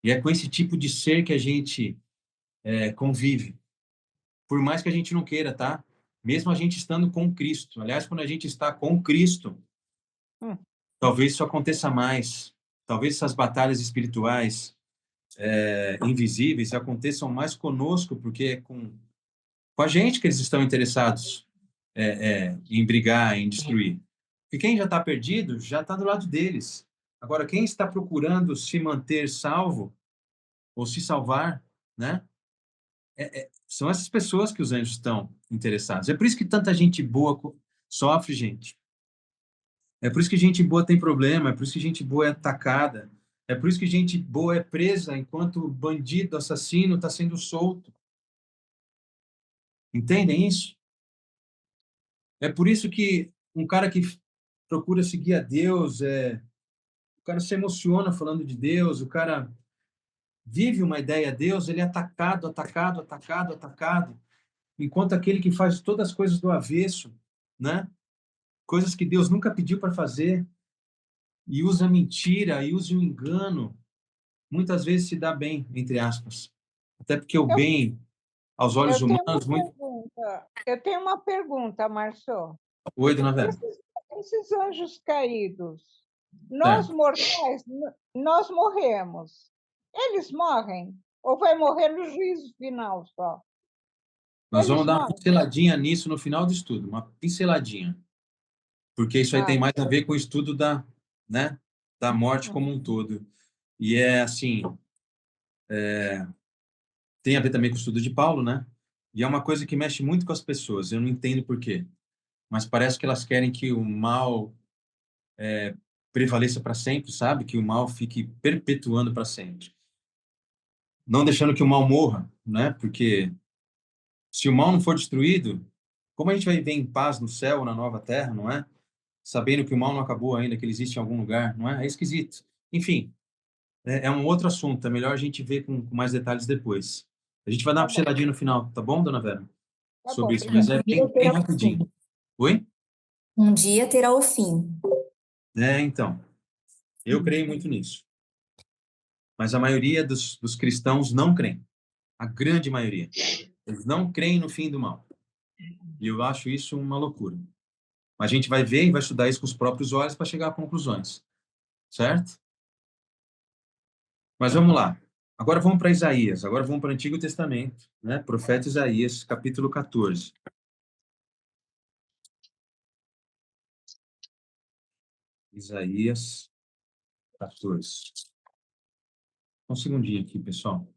E é com esse tipo de ser que a gente convive. Por mais que a gente não queira, tá? Mesmo a gente estando com Cristo. Aliás, quando a gente está com Cristo,
Hum.
Talvez isso aconteça mais. Talvez essas batalhas espirituais invisíveis aconteçam mais conosco, porque é com a gente que eles estão interessados em brigar, em destruir. E quem já está perdido, já está do lado deles. Agora, quem está procurando se manter salvo, ou se salvar, né? São essas pessoas que os anjos estão interessados. É por isso que tanta gente boa sofre, gente. É por isso que gente boa tem problema, é por isso que gente boa é atacada, é por isso que gente boa é presa enquanto o bandido, assassino está sendo solto. Entendem isso? É por isso que um cara que procura seguir a Deus, o cara se emociona falando de Deus, o cara vive uma ideia de Deus, ele é atacado, atacado, atacado, atacado, enquanto aquele que faz todas as coisas do avesso, né? Coisas que Deus nunca pediu para fazer, e usa mentira, e usa o engano, muitas vezes se dá bem, entre aspas. Até porque o
Eu,
bem, aos olhos
eu tenho uma
humanos, muito...
pergunta. Eu tenho uma pergunta, Márcio.
Oi, dona Vera.
Esses anjos caídos, nós
Certo.
mortais, nós morremos. Eles morrem? Ou vai morrer no juízo final só?
Nós
Eles
vamos dar uma
morrem?
pinceladinha nisso no final do estudo, uma pinceladinha. Porque isso aí
Ah,
tem mais a ver com o estudo né, da morte como um todo. E é assim, tem a ver também com o estudo de Paulo, né? E é uma coisa que mexe muito com as pessoas. Eu não entendo por quê, mas parece que elas querem que o mal prevaleça para sempre, sabe? Que o mal fique perpetuando para sempre. Não deixando que o mal morra, né? Porque se o mal não for destruído, como a gente vai viver em paz no céu, na nova terra, não é? Sabendo que o mal não acabou ainda, que ele existe em algum lugar, não é? É esquisito. Enfim, é um outro assunto. É melhor a gente ver com mais detalhes depois. A gente vai dar uma
tá bom,
pinceladinha no final, tá bom, dona Vera?
tá bom,
Sobre isso, mas
obrigada.
é
Um dia
bem
terá o
rapidinho.
fim.
Oi?
Um dia terá o fim.
Então, eu creio muito nisso. Mas a maioria dos cristãos não creem. A grande maioria. Eles não creem no fim do mal. E eu acho isso uma loucura. A gente vai ver e vai estudar isso com os próprios olhos para chegar a conclusões. Certo? Mas vamos lá. Agora vamos para Isaías. Agora vamos para o Antigo Testamento, né? Profeta Isaías, capítulo 14. Isaías 14. Um segundinho aqui, pessoal.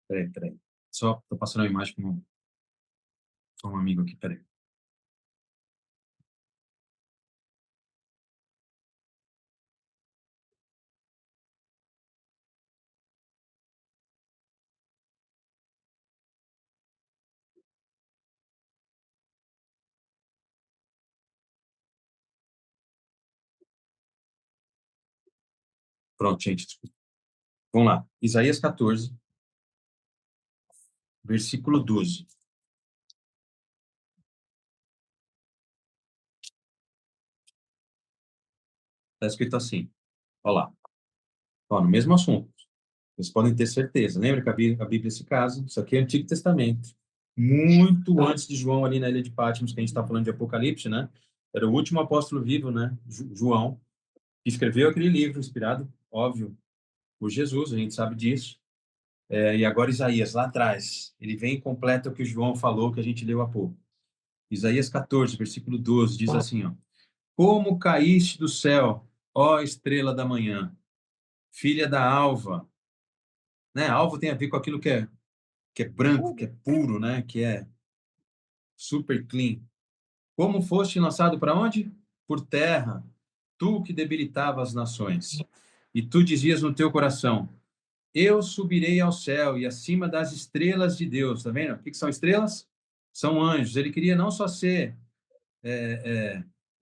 Peraí. Só estou passando a imagem com um amigo aqui, peraí. Pronto, gente, desculpa. Vamos lá. Isaías 14, versículo 12. Está escrito assim. Olha lá. Ó, no mesmo assunto. Vocês podem ter certeza. Lembra que a Bíblia se casa? Isso aqui é Antigo Testamento. Muito antes de João, ali na ilha de Patmos, que a gente está falando de Apocalipse, né? Era o último apóstolo vivo, né? João, que escreveu aquele livro, inspirado, óbvio, por Jesus, a gente sabe disso. E agora Isaías, lá atrás, ele vem e completa o que o João falou, que a gente leu há pouco. Isaías 14, versículo 12, diz assim, ó. Como caíste do céu, ó estrela da manhã, filha da alva, né? Alvo tem a ver com aquilo que é branco, que é puro, né? Que é super clean. Como foste lançado para onde? Por terra, tu que debilitava as nações. E tu dizias no teu coração, eu subirei ao céu e acima das estrelas de Deus. Tá vendo? O que são estrelas? São anjos. Ele queria não só ser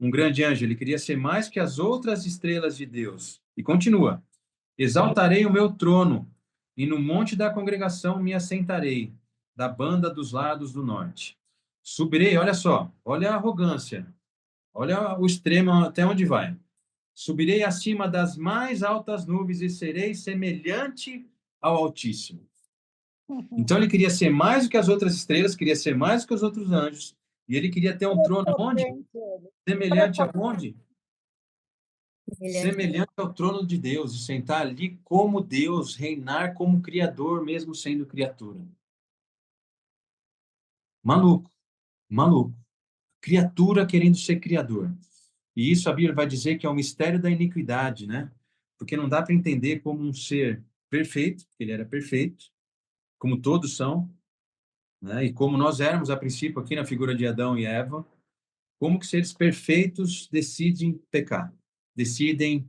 um grande anjo, ele queria ser mais que as outras estrelas de Deus. E continua. Exaltarei o meu trono, e no monte da congregação me assentarei, da banda dos lados do norte. Subirei, olha só, olha a arrogância, olha o extremo até onde vai. Subirei acima das mais altas nuvens e serei semelhante ao Altíssimo. Então ele queria ser mais do que as outras estrelas, queria ser mais do que os outros anjos, e ele queria ter um trono onde?
Prepotente ele.
Semelhante
Prepotente.
aonde?
Semelhante.
Semelhante ao trono de Deus, e sentar ali como Deus, reinar como Criador, mesmo sendo criatura. Maluco, maluco. Criatura querendo ser criador. E isso a Bíblia vai dizer que é o mistério da iniquidade, né? Porque não dá para entender como um ser perfeito, porque ele era perfeito, como todos são, né? E como nós éramos a princípio aqui na figura de Adão e Eva, como que seres perfeitos decidem pecar, decidem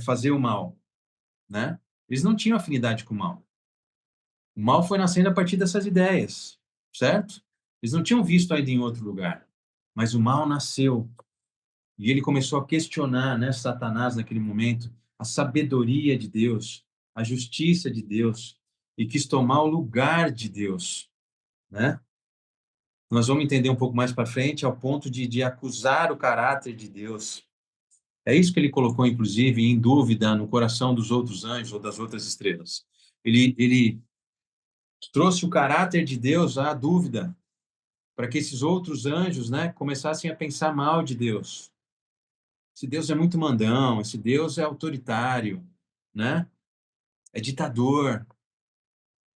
fazer o mal, né? Eles não tinham afinidade com o mal. O mal foi nascendo a partir dessas ideias, certo? Eles não tinham visto ainda em outro lugar, mas o mal nasceu. E ele começou a questionar, né, Satanás naquele momento, a sabedoria de Deus, a justiça de Deus, e quis tomar o lugar de Deus, né? Nós vamos entender um pouco mais para frente, ao ponto de acusar o caráter de Deus. É isso que ele colocou, inclusive, em dúvida no coração dos outros anjos ou das outras estrelas. Ele trouxe o caráter de Deus à dúvida, para que esses outros anjos, né, começassem a pensar mal de Deus. Esse Deus é muito mandão, esse Deus é autoritário, né? É ditador.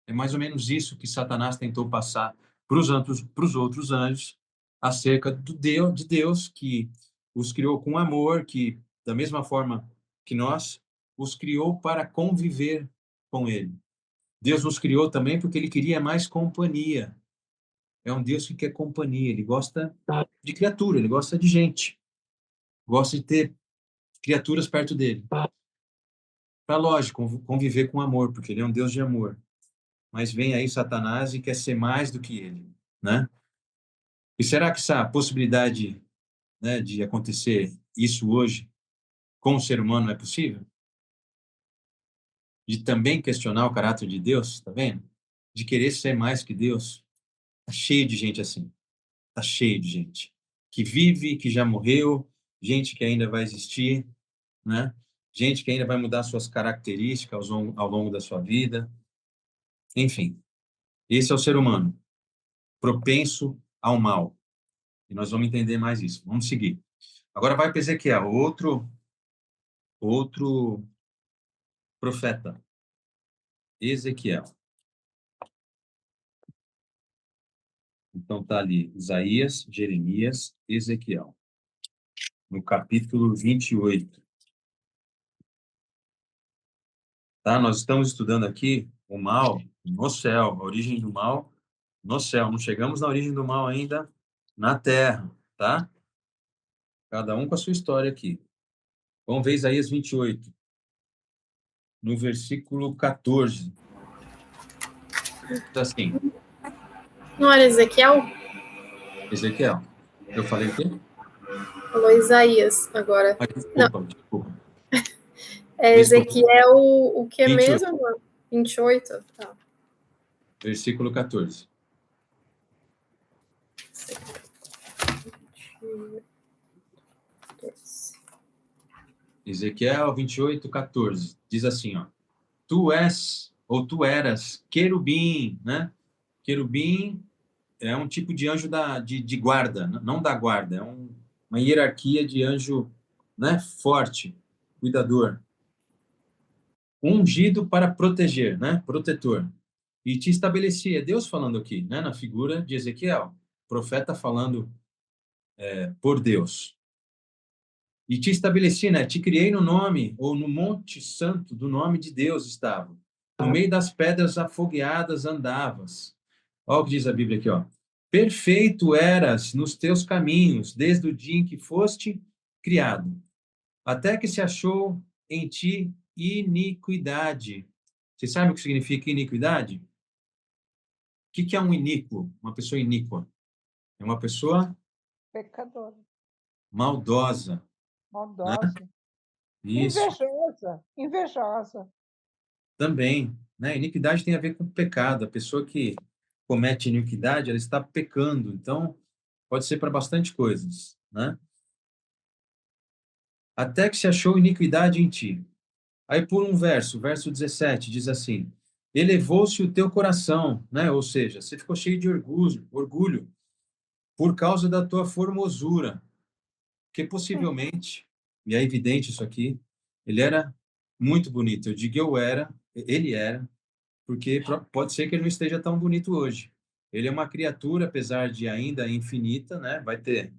É mais ou menos isso que Satanás tentou passar para os outros anjos acerca de Deus que os criou com amor, que da mesma forma que nós os criou para conviver com ele. Deus nos criou também porque ele queria mais companhia. É um Deus que quer companhia, ele gosta de criatura, ele gosta de gente, gosta de ter criaturas perto dele. Para, lógico, conviver com amor, porque ele é um Deus de amor. Mas vem aí Satanás e quer ser mais do que ele, né? E será que essa possibilidade, né, de acontecer isso hoje com o ser humano é possível? De também questionar o caráter de Deus, tá vendo? De querer ser mais que Deus. Tá cheio de gente assim. Tá cheio de gente que vive, que já morreu, gente que ainda vai existir, né? Gente que ainda vai mudar suas características ao longo da sua vida. Enfim, esse é o ser humano, propenso ao mal. E nós vamos entender mais isso. Vamos seguir. Agora vai para Ezequiel, outro profeta. Ezequiel. Então tá ali Isaías, Jeremias, Ezequiel. No capítulo 28. Tá? Nós estamos estudando aqui o mal no céu, a origem do mal no céu. Não chegamos na origem do mal ainda na terra, tá? Cada um com a sua história aqui. Vamos ver Isaías 28, no versículo 14. Diz assim,
Não era Ezequiel?
Ezequiel. Eu falei o quê?
Falou Isaías agora.
Ah, desculpa.
É
Desculpa.
Ezequiel, o que
28.
mesmo? 28? Tá.
Versículo 14. Ezequiel 28, 14. Diz assim, ó. Tu és, ou tu eras, querubim, né? Querubim é um tipo de anjo de guarda, não da guarda, é uma hierarquia de anjo, né? Forte, cuidador. Ungido para proteger, né? Protetor. E te estabeleci, é Deus falando aqui, né? Na figura de Ezequiel. Profeta falando por Deus. E te estabeleci, né? Te criei no nome, ou no monte santo do nome de Deus estava. No meio das pedras afogueadas andavas. Olha o que diz a Bíblia aqui, ó. Perfeito eras nos teus caminhos, desde o dia em que foste criado, até que se achou em ti iniquidade. Você sabe o que significa iniquidade? O que é um iníquo? Uma pessoa iníqua. É uma pessoa
Pecador,
maldosa, né?
maldosa,
Isso.
invejosa, invejosa.
Também, né? Iniquidade tem a ver com pecado. A pessoa que comete iniquidade, ela está pecando. Então, pode ser para bastante coisas, né? até que se achou iniquidade em ti. Aí por um verso 17, diz assim: elevou-se o teu coração, né? Ou seja, você ficou cheio de orgulho por causa da tua formosura, que possivelmente, e é evidente isso aqui, ele era muito bonito. Eu digo ele era, porque pode ser que ele não esteja tão bonito hoje. Ele é uma criatura, apesar de ainda infinita, né? Vai ter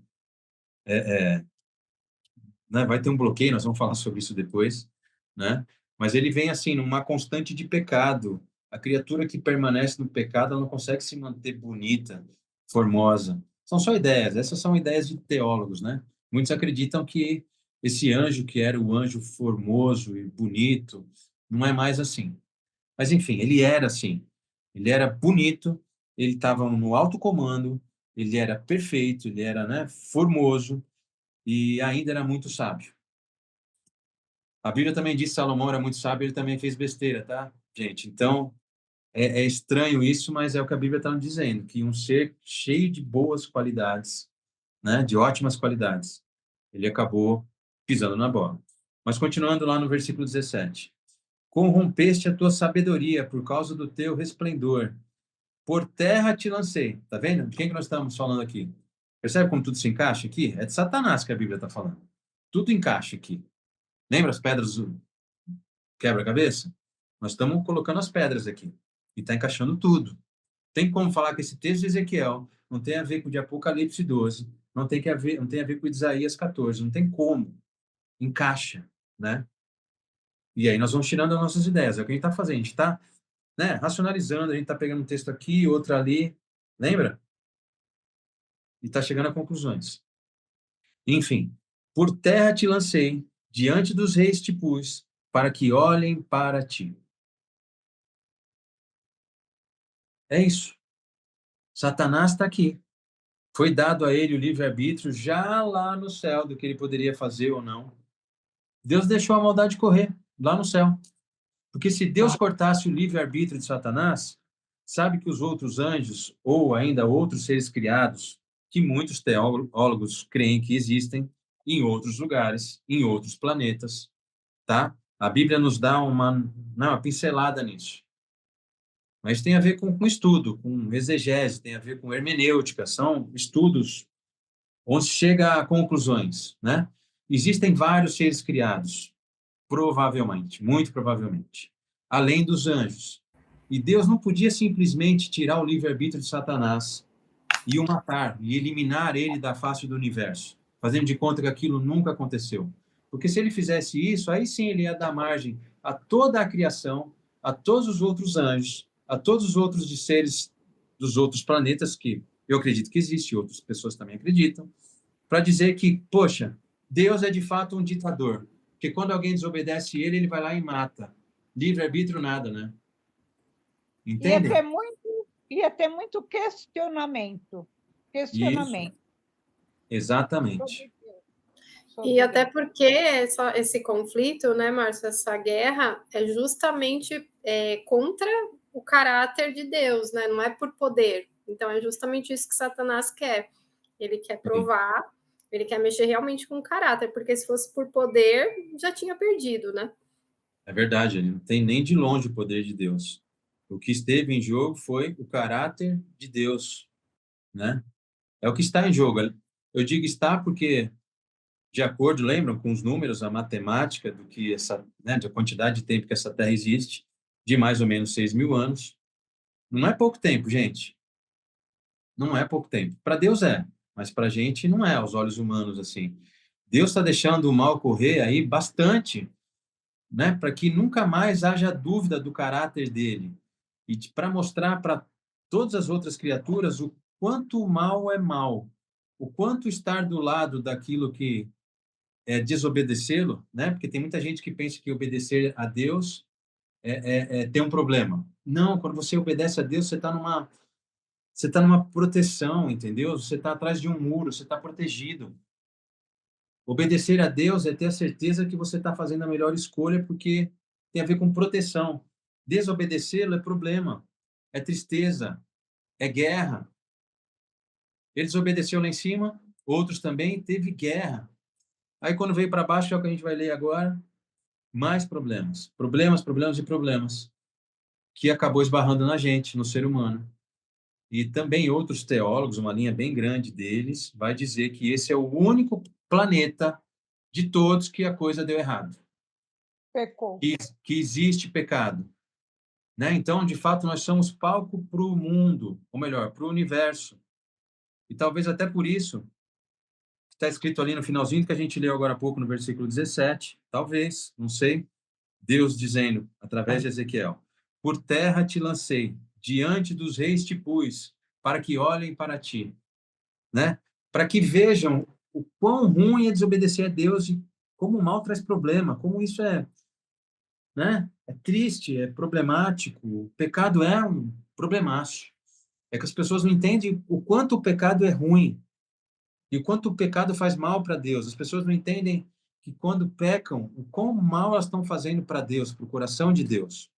um bloqueio, nós vamos falar sobre isso depois, né? Mas ele vem assim numa constante de pecado. A criatura que permanece no pecado, ela não consegue se manter bonita, formosa. São só ideias, essas são ideias de teólogos, né? Muitos acreditam que esse anjo que era o anjo formoso e bonito, não é mais assim. Mas enfim, ele era assim. Ele era bonito, ele estava no alto comando, ele era perfeito, ele era, né, formoso e ainda era muito sábio. A Bíblia também diz que Salomão era muito sábio, ele também fez besteira, tá, gente? Então, é estranho isso, mas é o que a Bíblia está nos dizendo, que um ser cheio de boas qualidades, né, de ótimas qualidades, ele acabou pisando na bola. Mas continuando lá no versículo 17. Corrompeste a tua sabedoria por causa do teu resplendor. Por terra te lancei. Tá vendo? De quem que nós estamos falando aqui? Percebe como tudo se encaixa aqui? É de Satanás que a Bíblia está falando. Tudo encaixa aqui. Lembra as pedras do quebra-cabeça? Nós estamos colocando as pedras aqui. E está encaixando tudo. Tem como falar que esse texto de Ezequiel não tem a ver com o de Apocalipse 12, não tem a ver com Isaías 14, não tem como. Encaixa, né? E aí nós vamos tirando as nossas ideias. É o que a gente está fazendo. A gente está, né, racionalizando, a gente está pegando um texto aqui, outro ali. Lembra? E está chegando a conclusões. Enfim, por terra te lancei, diante dos reis te pus, para que olhem para ti. É isso. Satanás está aqui. Foi dado a ele o livre-arbítrio já lá no céu do que ele poderia fazer ou não. Deus deixou a maldade correr lá no céu. Porque se Deus cortasse o livre-arbítrio de Satanás, sabe que os outros anjos, ou ainda outros seres criados, que muitos teólogos creem que existem em outros lugares, em outros planetas, tá? A Bíblia nos dá uma pincelada nisso. Mas tem a ver com estudo, com exegese, tem a ver com hermenêutica, são estudos onde se chega a conclusões, né? Existem vários seres criados, provavelmente, muito provavelmente, além dos anjos. E Deus não podia simplesmente tirar o livre-arbítrio de Satanás e o matar, e eliminar ele da face do universo, fazendo de conta que aquilo nunca aconteceu. Porque se ele fizesse isso, aí sim ele ia dar margem a toda a criação, a todos os outros anjos, a todos os outros de seres dos outros planetas, que eu acredito que existe, outras pessoas também acreditam, para dizer que, poxa, Deus é de fato um ditador, porque quando alguém desobedece ele, ele vai lá e mata. Livre-arbítrio nada, né? Entende?
Ia ter muito questionamento.
Isso, exatamente.
E até porque esse conflito, né, Márcio, essa guerra é justamente contra o caráter de Deus, né? Não é por poder. Então é justamente isso que Satanás quer. Ele quer provar, ele quer mexer realmente com o caráter, porque se fosse por poder, já tinha perdido, né?
É verdade, ele não tem nem de longe o poder de Deus. O que esteve em jogo foi o caráter de Deus, né? É o que está em jogo. Eu digo está porque, de acordo, lembram, com os números, a matemática do que essa, né, da quantidade de tempo que essa Terra existe, de mais ou menos 6.000 anos, não é pouco tempo, gente. Não é pouco tempo. Para Deus é, mas para a gente não é, aos olhos humanos, assim. Deus está deixando o mal correr aí bastante, né, para que nunca mais haja dúvida do caráter dele e para mostrar para todas as outras criaturas o quanto o mal é mal, o quanto estar do lado daquilo que é desobedecê-lo, né? Porque tem muita gente que pensa que obedecer a Deus é ter um problema. Não, quando você obedece a Deus, você tá numa proteção, entendeu? Você está atrás de um muro, você está protegido. Obedecer a Deus é ter a certeza que você está fazendo a melhor escolha, porque tem a ver com proteção. Desobedecê-lo é problema, é tristeza, é guerra. Ele desobedeceu lá em cima, outros também teve guerra. Aí quando veio para baixo, é o que a gente vai ler agora, mais problemas. Problemas, problemas e problemas, que acabou esbarrando na gente, no ser humano. E também outros teólogos, uma linha bem grande deles, vai dizer que esse é o único planeta de todos que a coisa deu errado.
Pecou.
Que existe pecado. Né? Então, de fato, nós somos palco para o mundo, ou melhor, para o universo. E talvez até por isso, está escrito ali no finalzinho que a gente leu agora há pouco, no versículo 17, talvez, não sei, Deus dizendo, através de Ezequiel, por terra te lancei, diante dos reis te pus, para que olhem para ti, né? Para que vejam o quão ruim é desobedecer a Deus e como o mal traz problema, como isso é, né? É triste, é problemático, o pecado é um problemaço. É que as pessoas não entendem o quanto o pecado é ruim e o quanto o pecado faz mal para Deus. As pessoas não entendem que quando pecam, o quão mal elas estão fazendo para Deus, para o coração de Deus,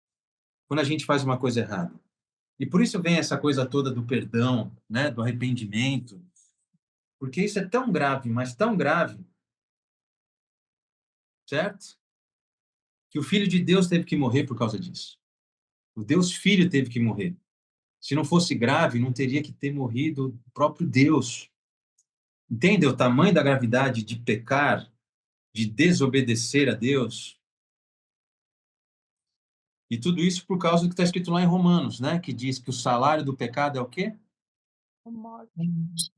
quando a gente faz uma coisa errada. E por isso vem essa coisa toda do perdão, né, do arrependimento, porque isso é tão grave, mas tão grave, certo? Que o Filho de Deus teve que morrer por causa disso. O Deus Filho teve que morrer. Se não fosse grave, não teria que ter morrido o próprio Deus. Entende o tamanho da gravidade de pecar, de desobedecer a Deus? E tudo isso por causa do que está escrito lá em Romanos, né? Que diz que o salário do pecado é o quê?
A morte.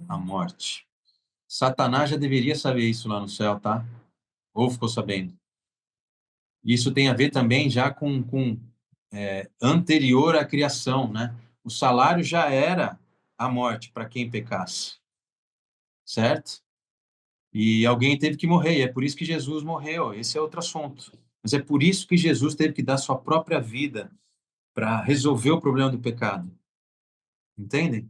A morte. Satanás já deveria saber isso lá no céu, tá? Ou ficou sabendo. Isso tem a ver também já com anterior à criação, né? O salário já era a morte para quem pecasse, certo? E alguém teve que morrer, e é por isso que Jesus morreu. Esse é outro assunto. Mas é por isso que Jesus teve que dar sua própria vida para resolver o problema do pecado. Entendem?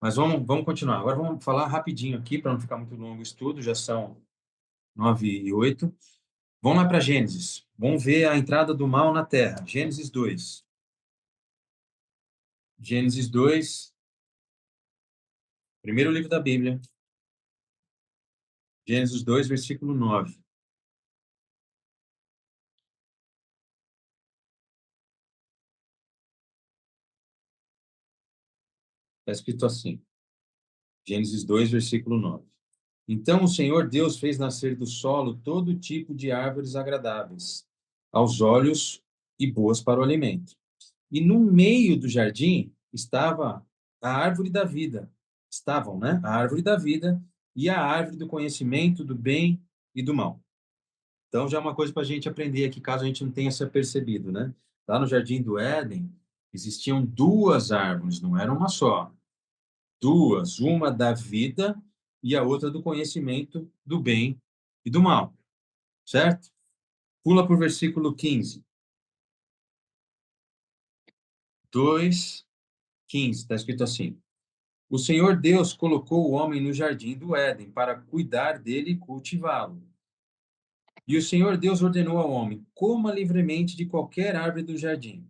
Mas vamos continuar. Agora vamos falar rapidinho aqui, para não ficar muito longo o estudo, já são 9:08. Vamos lá para Gênesis. Vamos ver a entrada do mal na terra. Gênesis 2. Gênesis 2, primeiro livro da Bíblia. Gênesis 2, versículo 9. Está escrito assim. Gênesis 2, versículo 9. Então o Senhor Deus fez nascer do solo todo tipo de árvores agradáveis aos olhos e boas para o alimento. E no meio do jardim estava a árvore da vida. Estavam, né? A árvore da vida e a árvore do conhecimento do bem e do mal. Então já é uma coisa para a gente aprender aqui, caso a gente não tenha se apercebido, né? Lá no Jardim do Éden existiam duas árvores, não era uma só. Duas, uma da vida e a outra do conhecimento do bem e do mal, certo? Pula para o versículo 15. 2:15, está escrito assim. O Senhor Deus colocou o homem no jardim do Éden para cuidar dele e cultivá-lo. E o Senhor Deus ordenou ao homem, coma livremente de qualquer árvore do jardim.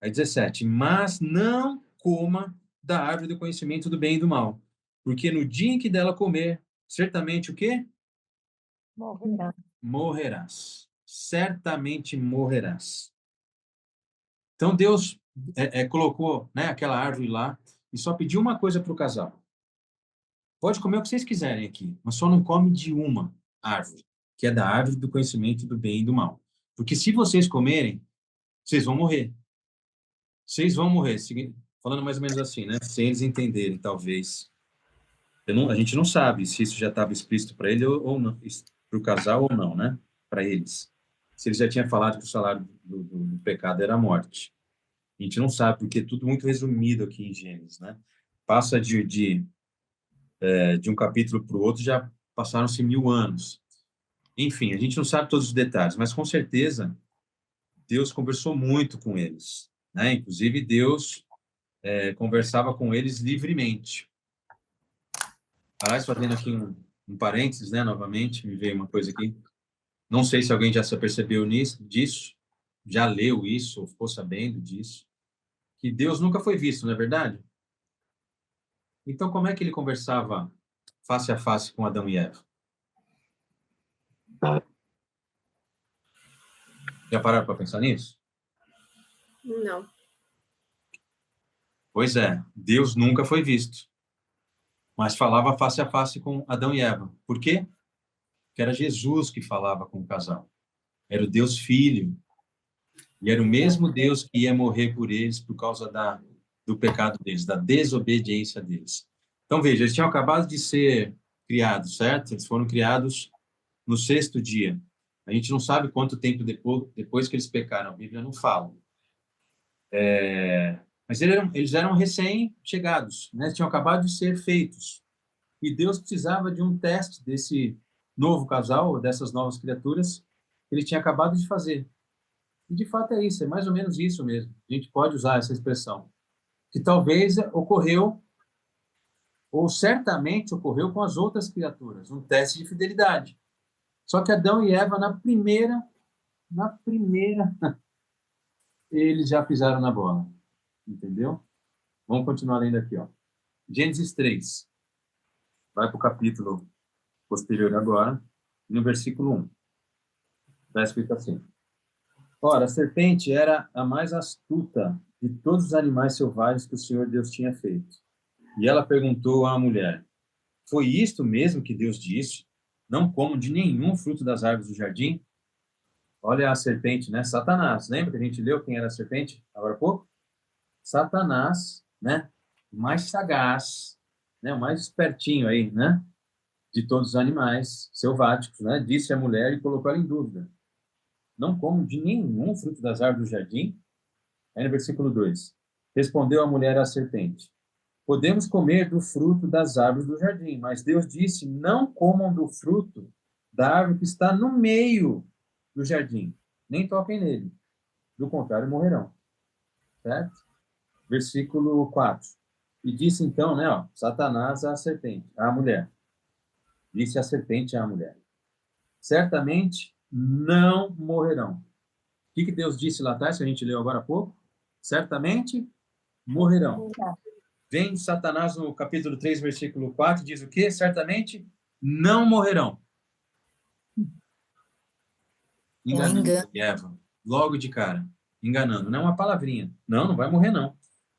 Aí 17, mas não coma da árvore do conhecimento do bem e do mal, porque no dia em que dela comer, certamente o quê? Morrerás. Certamente morrerás. Então Deus colocou, né, aquela árvore lá e só pediu uma coisa para o casal. Pode comer o que vocês quiserem aqui, mas só não come de uma árvore, que é da árvore do conhecimento do bem e do mal. Porque se vocês comerem, vocês vão morrer. Vocês vão morrer. Falando mais ou menos assim, né? Sem eles entenderem, talvez. A gente não sabe se isso já estava explícito para ele ou não, para o casal ou não, né? Para eles. Se ele já tinha falado que o salário do pecado era a morte. A gente não sabe, porque é tudo muito resumido aqui em Gênesis, né? Passa de um capítulo para o outro, já passaram-se 1000 anos. Enfim, a gente não sabe todos os detalhes, mas com certeza Deus conversou muito com eles, né? Inclusive, Deus conversava com eles livremente. Aliás, fazendo aqui um parênteses, né? Novamente, me veio uma coisa aqui. Não sei se alguém já se apercebeu disso, já leu isso, ou ficou sabendo disso, que Deus nunca foi visto, não é verdade? Então, como é que ele conversava face a face com Adão e Eva? Já pararam para pensar nisso?
Não.
Pois é, Deus nunca foi visto, mas falava face a face com Adão e Eva. Por quê? Porque era Jesus que falava com o casal. Era o Deus Filho. E era o mesmo Deus que ia morrer por eles por causa do pecado deles, da desobediência deles. Então, veja, eles tinham acabado de ser criados, certo? Eles foram criados no 6º dia. A gente não sabe quanto tempo depois que eles pecaram, a Bíblia não fala. Mas eles eram recém-chegados, né? Tinham acabado de ser feitos. E Deus precisava de um teste desse novo casal, dessas novas criaturas, que ele tinha acabado de fazer. E, de fato, é isso, é mais ou menos isso mesmo. A gente pode usar essa expressão. Que talvez ocorreu, ou certamente ocorreu com as outras criaturas, um teste de fidelidade. Só que Adão e Eva, na primeira, eles já pisaram na bola. Entendeu? Vamos continuar lendo aqui, ó. Gênesis 3. Vai para o capítulo posterior agora, no versículo 1. Está escrito assim. Ora, a serpente era a mais astuta de todos os animais selvagens que o Senhor Deus tinha feito. E ela perguntou à mulher, foi isto mesmo que Deus disse? Não comam de nenhum fruto das árvores do jardim? Olha a serpente, né? Satanás. Lembra que a gente leu quem era a serpente agora há pouco? Satanás, né? O mais sagaz, né? O mais espertinho aí, né? De todos os animais selváticos, né? Disse a mulher e colocou ela em dúvida. Não como de nenhum fruto das árvores do jardim? Aí no versículo 2. Respondeu a mulher à serpente. Podemos comer do fruto das árvores do jardim, mas Deus disse, não comam do fruto da árvore que está no meio do jardim, nem toquem nele. Do contrário, morrerão. Certo? Versículo 4. E disse então, né, ó, Satanás à serpente, à mulher. Disse a serpente à mulher. Certamente não morrerão. O que Deus disse lá atrás, que a gente leu agora há pouco? Certamente morrerão. Vem Satanás no capítulo 3, versículo 4, diz o quê? Certamente não morrerão. Enganando Eva, logo de cara. Enganando, não é uma palavrinha. Não, não vai morrer não.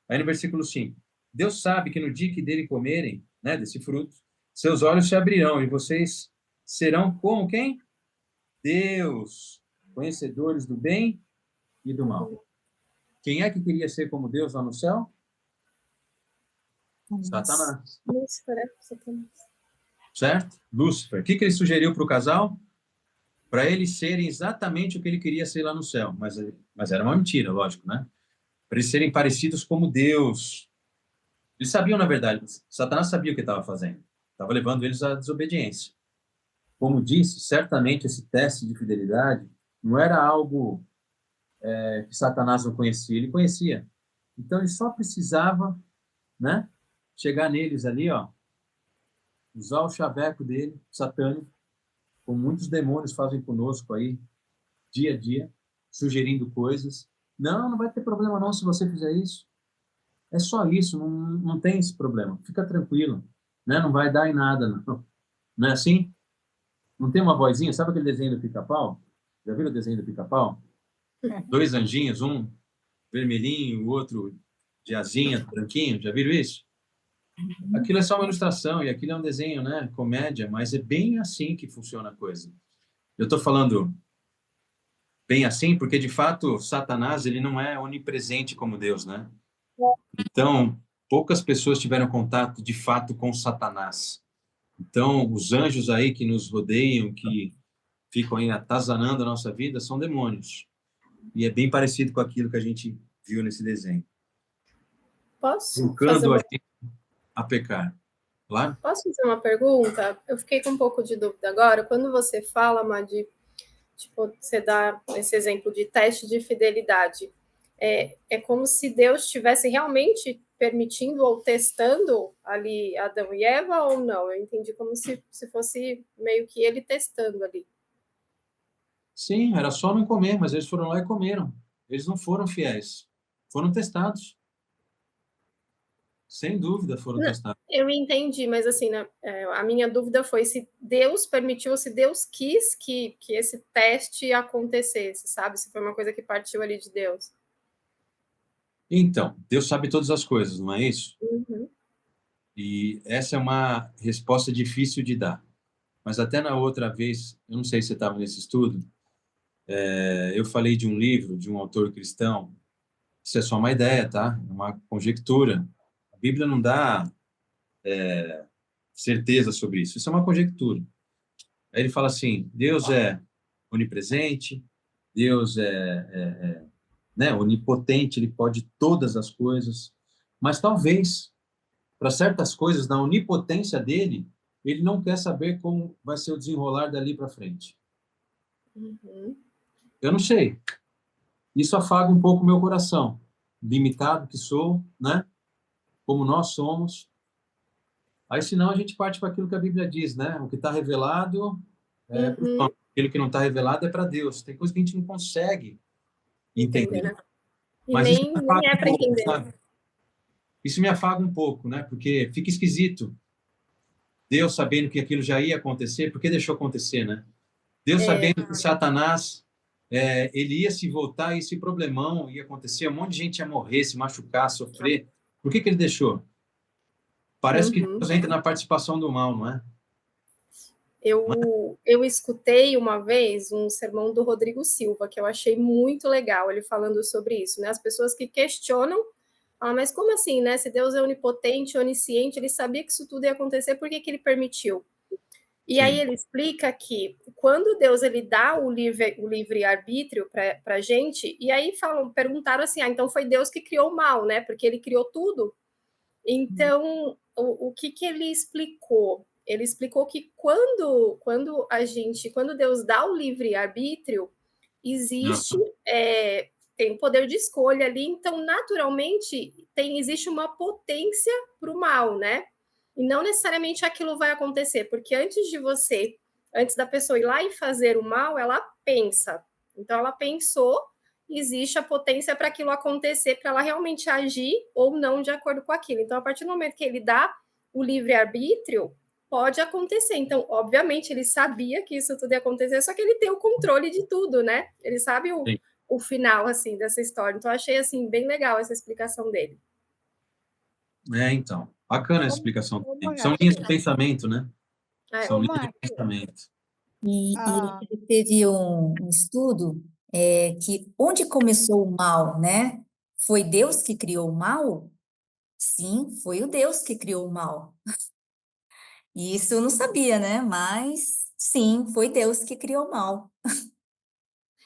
Aí no versículo 5. Deus sabe que no dia que dele comerem, né, desse fruto, seus olhos se abrirão e vocês serão como quem? Deus, conhecedores do bem e do mal. Quem é que queria ser como Deus lá no céu? Satanás. Certo? Lúcifer. O que ele sugeriu para o casal? Para eles serem exatamente o que ele queria ser lá no céu. Mas era uma mentira, lógico, né? Para eles serem parecidos como Deus. Eles sabiam, na verdade, Satanás sabia o que estava fazendo. Estava levando eles à desobediência. Como disse, certamente esse teste de fidelidade não era algo que Satanás não conhecia, ele conhecia. Então ele só precisava, né, chegar neles ali, ó, usar o chaveco dele, satânico, como muitos demônios fazem conosco aí, dia a dia, sugerindo coisas. Não, não vai ter problema não se você fizer isso. É só isso, não tem esse problema. Fica tranquilo, né? Não vai dar em nada, não. Não é assim? Não tem uma vozinha? Sabe aquele desenho do Pica-Pau? Já viram o desenho do Pica-Pau? 2 anjinhos, um vermelhinho, o outro de asinha, branquinho. Já viram isso? Aquilo é só uma ilustração e aquilo é um desenho, né? Comédia, mas é bem assim que funciona a coisa. Eu estou falando bem assim porque, de fato, Satanás ele não é onipresente como Deus, né? Então, poucas pessoas tiveram contato, de fato, com Satanás. Então, os anjos aí que nos rodeiam, que ficam aí atazanando a nossa vida, são demônios. E é bem parecido com aquilo que a gente viu nesse desenho.
Posso
fazer a gente a pecar. Claro?
Posso fazer uma pergunta? Eu fiquei com um pouco de dúvida agora. Quando você fala, Madi, tipo, você dá esse exemplo de teste de fidelidade, é como se Deus estivesse realmente permitindo ou testando ali Adão e Eva ou não? Eu entendi como se fosse meio que ele testando ali.
Sim, era só não comer, mas eles foram lá e comeram. Eles não foram fiéis. Foram testados. Sem dúvida foram
Não,
testados.
eu entendi, mas assim, né, a minha dúvida foi se Deus permitiu, se Deus quis que esse teste acontecesse, sabe? Se foi uma coisa que partiu ali de Deus.
Então, Deus sabe todas as coisas, não é isso?
Uhum.
E essa é uma resposta difícil de dar. Mas até na outra vez, eu não sei se você estava nesse estudo, eu falei de um livro de um autor cristão. Isso é só uma ideia, tá? É uma conjectura. A Bíblia não dá certeza sobre isso. Isso é uma conjectura. Aí ele fala assim: Deus é onipresente, Deus né, onipotente, ele pode todas as coisas, mas talvez para certas coisas, na onipotência dele, ele não quer saber como vai ser o desenrolar dali para frente.
Uhum.
Eu não sei. Isso afaga um pouco o meu coração, limitado que sou, né? Como nós somos. Aí, senão, a gente parte para aquilo que a Bíblia diz, né? O que está revelado é para os
Uhum.
homens. Aquilo que não está revelado é para Deus. Tem coisa que a gente não consegue
Entender,
entender.
né? E
Mas isso me
nem
afaga
é
um
para
pouco,
entender.
sabe? Isso me afaga um pouco, né? Porque fica esquisito. Deus sabendo que aquilo já ia acontecer, por que deixou acontecer, né? Deus
É,
sabendo que Satanás, ele ia se voltar e esse problemão ia acontecer, um monte de gente ia morrer, se machucar, sofrer. Por que ele deixou? Parece que
uhum.
Deus entra na participação do mal, não é?
Eu escutei uma vez um sermão do Rodrigo Silva, que eu achei muito legal, ele falando sobre isso, né? As pessoas que questionam, falam, mas como assim, né? Se Deus é onipotente, onisciente, ele sabia que isso tudo ia acontecer, por que ele permitiu? E aí
Sim.
ele explica que quando Deus ele dá o livre arbítrio para a gente, e aí perguntaram assim, então foi Deus que criou o mal, né? Porque ele criou tudo. Então, o que ele explicou? Ele explicou que quando Deus dá o livre arbítrio, existe
Uhum.
tem o poder de escolha ali, então naturalmente existe uma potência para o mal, né? E não necessariamente aquilo vai acontecer, porque antes da pessoa ir lá e fazer o mal, ela pensa. Então ela pensou, existe a potência para aquilo acontecer, para ela realmente agir ou não de acordo com aquilo. Então, a partir do momento que ele dá o livre-arbítrio, pode acontecer. Então, obviamente, ele sabia que isso tudo ia acontecer, só que ele tem o controle de tudo, né? Ele sabe
Sim.
o final, assim, dessa história. Então, achei, assim, bem legal essa explicação dele.
Então. Bacana essa
Ô,
explicação
ô,
também. São linhas de
Márcio,
pensamento, né?
É,
São
ô,
linhas de
Márcio,
pensamento.
E
ah,
teve um estudo que onde começou o mal, né? Foi Deus que criou o mal? Sim, foi o Deus que criou o mal. E isso eu não sabia, né? Mas sim, foi Deus que criou o mal,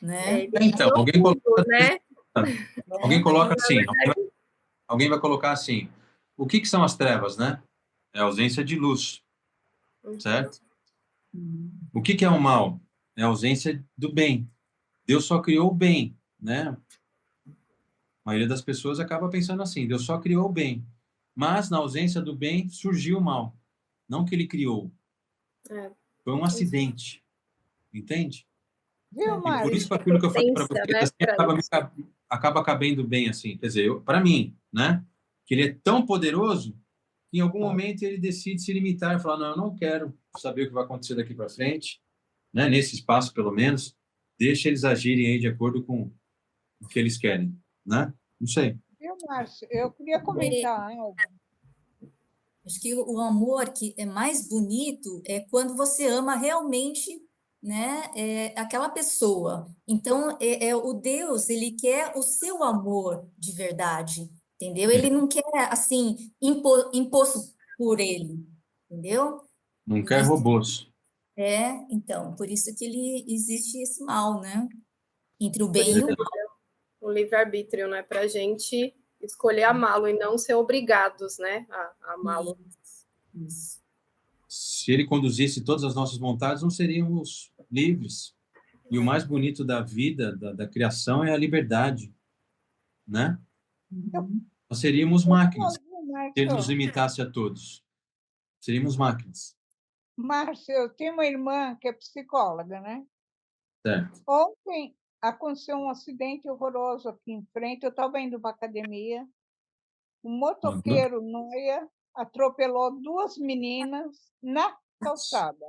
né?
ele
Então,
criou tudo, né?
alguém
Né?
coloca assim, alguém vai colocar assim, o que são as trevas, né? É a ausência de luz,
Uhum.
certo? O que é o mal? É a ausência do bem. Deus só criou o bem, né? A maioria das pessoas acaba pensando assim, Deus só criou o bem. Mas na ausência do bem surgiu o mal. Não que ele criou.
É,
Foi um acidente, entende?
viu,
E por isso
existe
que
a
Márcio?
aquilo que eu falei para
potência,
vocês
né,
assim,
para isso.
acaba cabendo bem assim. Quer dizer, para mim, né? Que ele é tão poderoso que em algum momento ele decide se limitar e falar, não, eu não quero saber o que vai acontecer daqui para frente, né? Nesse espaço pelo menos, deixa eles agirem aí de acordo com o que eles querem, né? Não sei.
Viu, Márcio? Eu queria comentar algo.
Acho que o amor que é mais bonito é quando você ama realmente, né, aquela pessoa. Então, o Deus, ele quer o seu amor de verdade, entendeu? Ele não quer, assim, imposto por ele, entendeu?
Não
Por
quer
isso,
robôs.
então, por isso que ele existe esse mal, né? Entre o
Por
bem
isso
e o
ele
mal.
deu o livre-arbítrio, né, para a gente escolher amá-lo e não ser obrigados, né, a amá-lo.
Isso.
Se ele conduzisse todas as nossas vontades, não seríamos livres. E o mais bonito da vida, da criação, é a liberdade, né?
Eu,
Uhum.
Nós seríamos máquinas, se
viu,
ele nos
Márcio?
limitasse a todos. Seríamos máquinas,
Márcio, eu tenho uma irmã que é psicóloga, né?
certo?
Ontem aconteceu um acidente horroroso aqui em frente. Eu estava indo para a academia Um motoqueiro noia atropelou 2 meninas na calçada.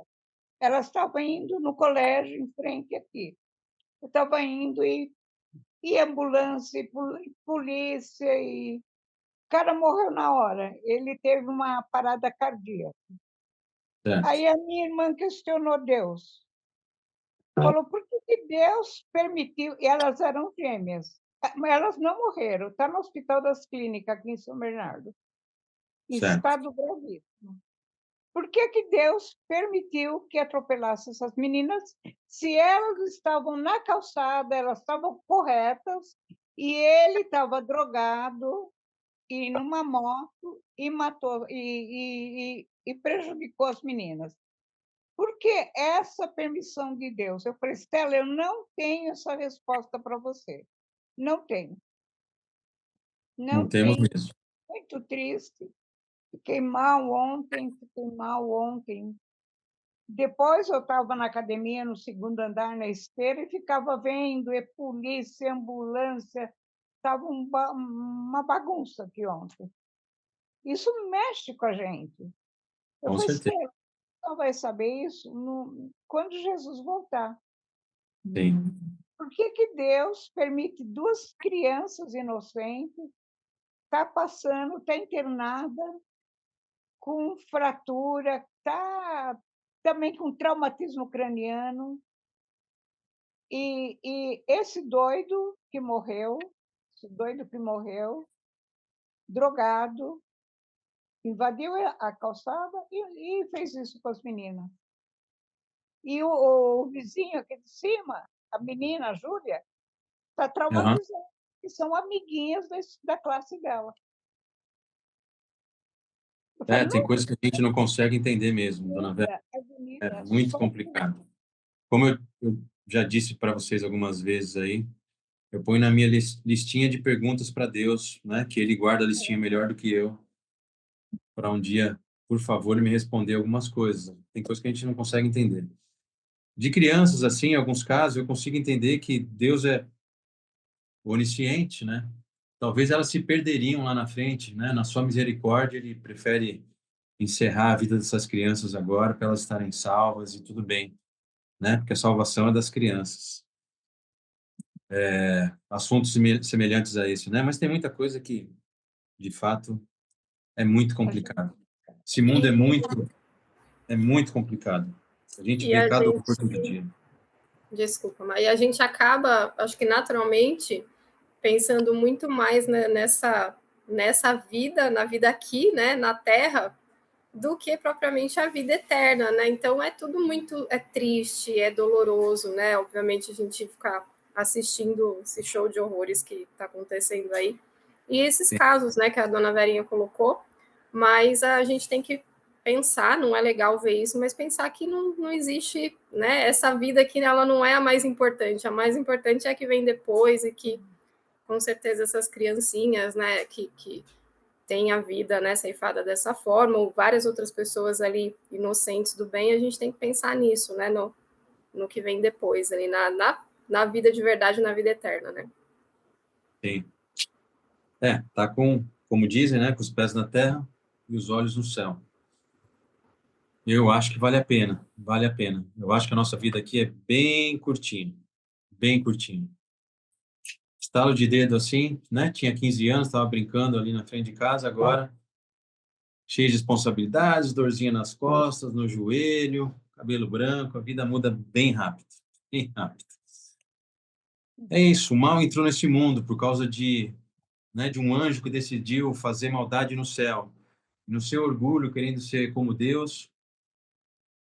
Elas estavam indo no colégio em frente aqui. Eu estava indo e ambulância, e polícia, e o cara morreu na hora. Ele teve uma parada cardíaca.
Certo.
Aí a minha irmã questionou Deus. Falou, por que Deus permitiu? E elas eram gêmeas. Mas elas não morreram. Está no Hospital das Clínicas, aqui em São Bernardo. Em
Certo.
estado gravíssimo. Por que Deus permitiu que atropelasse essas meninas se elas estavam na calçada, elas estavam corretas, e ele estava drogado e numa moto e matou e prejudicou as meninas? Por que essa permissão de Deus? Eu falei, Stella, eu não tenho essa resposta para você. Não tenho.
Não
Não
temos
tenho.
mesmo.
Muito triste. Fiquei mal ontem. Depois eu estava na academia, no segundo andar, na esteira, e ficava vendo polícia, ambulância. Estava uma bagunça aqui ontem. Isso mexe com a gente. Eu
Com
falei,
certeza.
Stella, só vai saber isso quando Jesus voltar.
Sim.
Por que Deus permite 2 crianças inocentes estar passando, estar internada, com fratura, está também com traumatismo craniano? E esse doido que morreu, drogado, invadiu a calçada e fez isso com as meninas. E o vizinho aqui de cima, a menina, a Júlia, está traumatizada, que são amiguinhas da classe dela. Eu falei,
Tem coisas que a gente não consegue entender mesmo, dona Vera. É muito complicado. Como eu já disse para vocês algumas vezes aí, eu ponho na minha listinha de perguntas para Deus, né? Que Ele guarda a listinha melhor do que eu, para um dia, por favor, Ele me responder algumas coisas. Tem coisas que a gente não consegue entender. De crianças, assim, em alguns casos, eu consigo entender que Deus é onisciente, né? Talvez elas se perderiam lá na frente, né? Na sua misericórdia, Ele prefere encerrar a vida dessas crianças agora para elas estarem salvas e tudo bem, né? Porque a salvação é das crianças. Assuntos semelhantes a esse, né? Mas tem muita coisa que, de fato, é muito complicado. Esse mundo é muito complicado. A gente
E
vê
a
cada
gente,
horror todo dia.
desculpa, mas a gente acaba, acho que naturalmente, pensando muito mais, né, nessa vida, na vida aqui, né, na Terra, do que propriamente a vida eterna, né? Então é tudo muito triste, é doloroso, né? Obviamente a gente ficar assistindo esse show de horrores que está acontecendo aí. E esses
Sim.
casos, né, que a dona Verinha colocou, mas a gente tem que pensar, não é legal ver isso, mas pensar que não existe, né, essa vida que ela não é a mais importante é a que vem depois e que, com certeza, essas criancinhas, né, que têm a vida, né, ceifada dessa forma, ou várias outras pessoas ali inocentes do bem, a gente tem que pensar nisso, né, no que vem depois, ali, na vida de verdade, na vida eterna, né.
Sim. Tá como dizem, né, com os pés na terra e os olhos no céu. Eu acho que vale a pena. Eu acho que a nossa vida aqui é bem curtinha. Estalo de dedo assim, né? Tinha 15 anos, estava brincando ali na frente de casa, agora cheio de responsabilidades, dorzinha nas costas, no joelho, cabelo branco, a vida muda bem rápido, bem rápido. É isso, o mal entrou nesse mundo por causa de um anjo que decidiu fazer maldade no céu. No seu orgulho, querendo ser como Deus,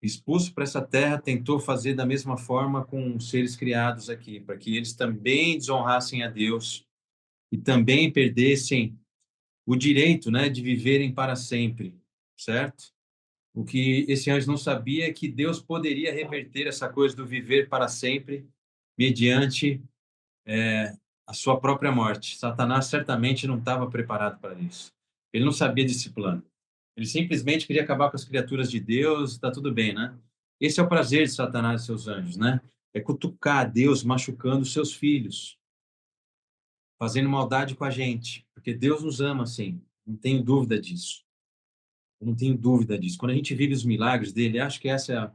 expulso para essa terra, tentou fazer da mesma forma com os seres criados aqui, para que eles também desonrassem a Deus e também perdessem o direito, né, de viverem para sempre, certo? O que esse anjo não sabia é que Deus poderia reverter essa coisa do viver para sempre mediante a sua própria morte. Satanás certamente não estava preparado para isso. Ele não sabia desse plano. Ele simplesmente queria acabar com as criaturas de Deus, está tudo bem, né? Esse é o prazer de Satanás e seus anjos, né? É cutucar a Deus machucando os seus filhos, fazendo maldade com a gente, porque Deus nos ama assim. Não tenho dúvida disso. Eu não tenho dúvida disso. Quando a gente vive os milagres dele, acho que essa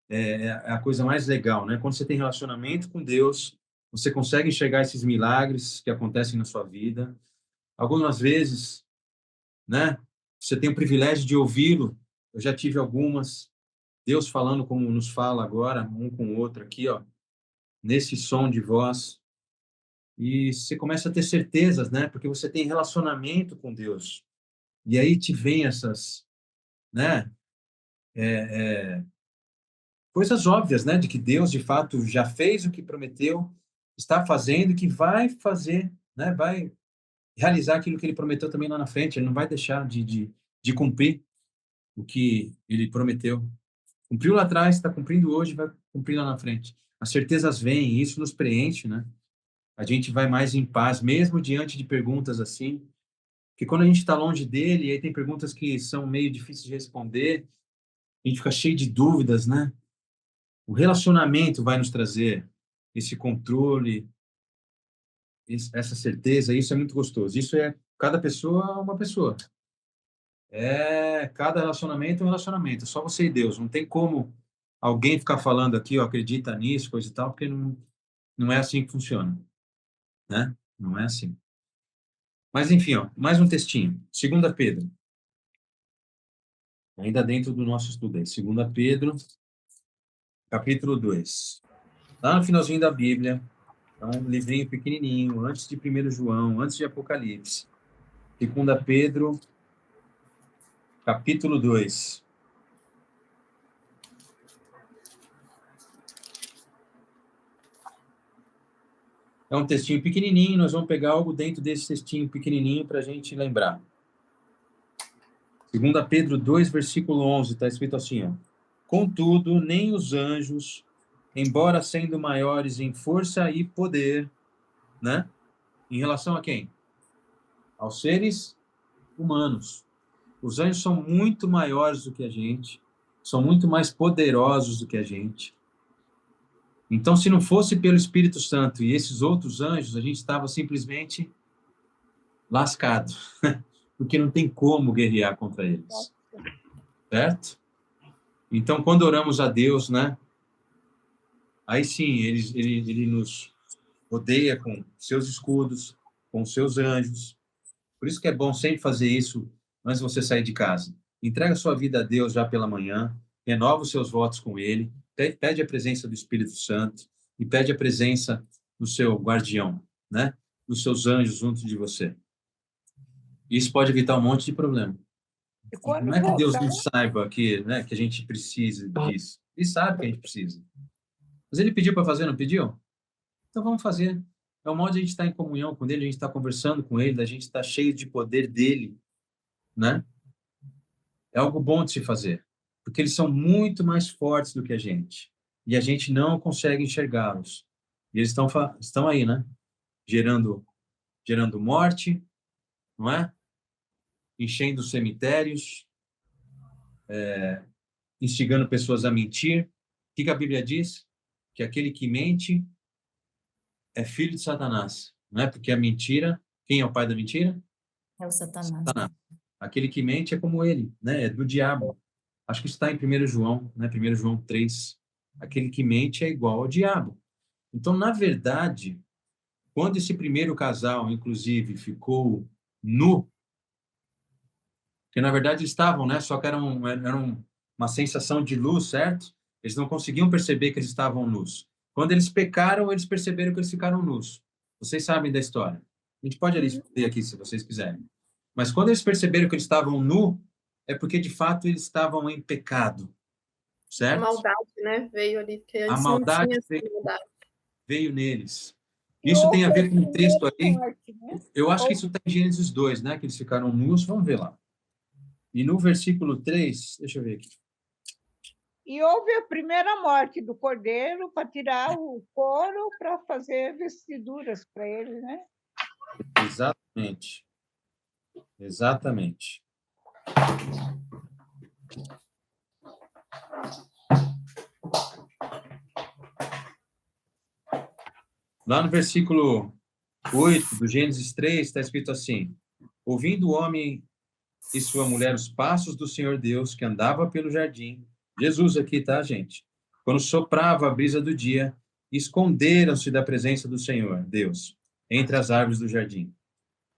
é a coisa mais legal, né? Quando você tem relacionamento com Deus, você consegue enxergar esses milagres que acontecem na sua vida. Algumas vezes, né? Você tem o privilégio de ouvi-lo. Eu já tive algumas. Deus falando como nos fala agora, um com o outro aqui, ó, nesse som de voz. E você começa a ter certezas, né? Porque você tem relacionamento com Deus. E aí te vem essas, né? Coisas óbvias, né? De que Deus, de fato, já fez o que prometeu, está fazendo e que vai fazer, né? Vai realizar aquilo que ele prometeu também lá na frente. Ele não vai deixar de cumprir o que ele prometeu. Cumpriu lá atrás, está cumprindo hoje, vai cumprir lá na frente. As certezas vêm, e isso nos preenche, né? A gente vai mais em paz, mesmo diante de perguntas assim. Porque quando a gente está longe dele, e aí tem perguntas que são meio difíceis de responder, a gente fica cheio de dúvidas, né? O relacionamento vai nos trazer esse controle, essa certeza, isso é muito gostoso. Isso é cada pessoa uma pessoa. Cada relacionamento é um relacionamento, é só você e Deus. Não tem como alguém ficar falando aqui, ó, acredita nisso, coisa e tal, porque não é assim que funciona, né? Não é assim. Mas enfim, ó, mais um textinho. 2 Pedro. Ainda dentro do nosso estudo aí. 2 Pedro, capítulo 2. Lá no finalzinho da Bíblia, é um livrinho pequenininho, antes de 1 João, antes de Apocalipse. 2 Pedro, capítulo 2. É um textinho pequenininho, nós vamos pegar algo dentro desse textinho pequenininho para a gente lembrar. 2 Pedro 2, versículo 11, está escrito assim, ó. Contudo, nem os anjos, embora sendo maiores em força e poder, né? Em relação a quem? Aos seres humanos. Os anjos são muito maiores do que a gente, são muito mais poderosos do que a gente. Então, se não fosse pelo Espírito Santo e esses outros anjos, a gente estava simplesmente lascado, porque não tem como guerrear contra eles. Certo? Então, quando oramos a Deus, né? Aí sim, ele nos rodeia com seus escudos, com seus anjos. Por isso que é bom sempre fazer isso antes de você sair de casa. Entrega sua vida a Deus já pela manhã, renova os seus votos com Ele, pede a presença do Espírito Santo e pede a presença do seu guardião, né? Dos seus anjos junto de você. Isso pode evitar um monte de problema. Não é que Deus não saiba que, né, que a gente precisa disso. Ele sabe que a gente precisa. Mas Ele pediu para fazer, não pediu? Então vamos fazer. É o modo de a gente estar em comunhão com Ele, a gente está conversando com Ele, a gente está cheio de poder dEle, né? É algo bom de se fazer, porque eles são muito mais fortes do que a gente, e a gente não consegue enxergá-los. E eles estão aí, né? Gerando morte, não é? Enchendo cemitérios, instigando pessoas a mentir. O que a Bíblia diz? Que aquele que mente é filho de Satanás, não é? Porque a mentira, quem é o pai da mentira?
É o Satanás.
Satanás. Aquele que mente é como ele, né? É do diabo. Acho que está em 1 João, né? 1 João 3. Aquele que mente é igual ao diabo. Então, na verdade, quando esse primeiro casal, inclusive, ficou nu, que na verdade estavam, né? Só que era uma sensação de luz, certo? Eles não conseguiam perceber que eles estavam nus. Quando eles pecaram, eles perceberam que eles ficaram nus. Vocês sabem da história. A gente pode ler aqui, se vocês quiserem. Mas quando eles perceberam que eles estavam nu, é porque, de fato, eles estavam em pecado. Certo?
A maldade, né? Veio ali, porque antes
a maldade
não tinha essa maldade.
veio neles. Isso tem a ver com um texto aí. Eu acho que isso está em Gênesis 2, né? Que eles ficaram nus. Vamos ver lá. E no versículo 3, deixa eu ver aqui.
E houve a primeira morte do cordeiro para tirar o couro para fazer vestiduras para ele, né?
Exatamente. Exatamente. Lá no versículo 8 do Gênesis 3 está escrito assim: ouvindo o homem e sua mulher os passos do Senhor Deus, que andava pelo jardim. Jesus aqui, tá, gente? Quando soprava a brisa do dia, esconderam-se da presença do Senhor Deus, entre as árvores do jardim.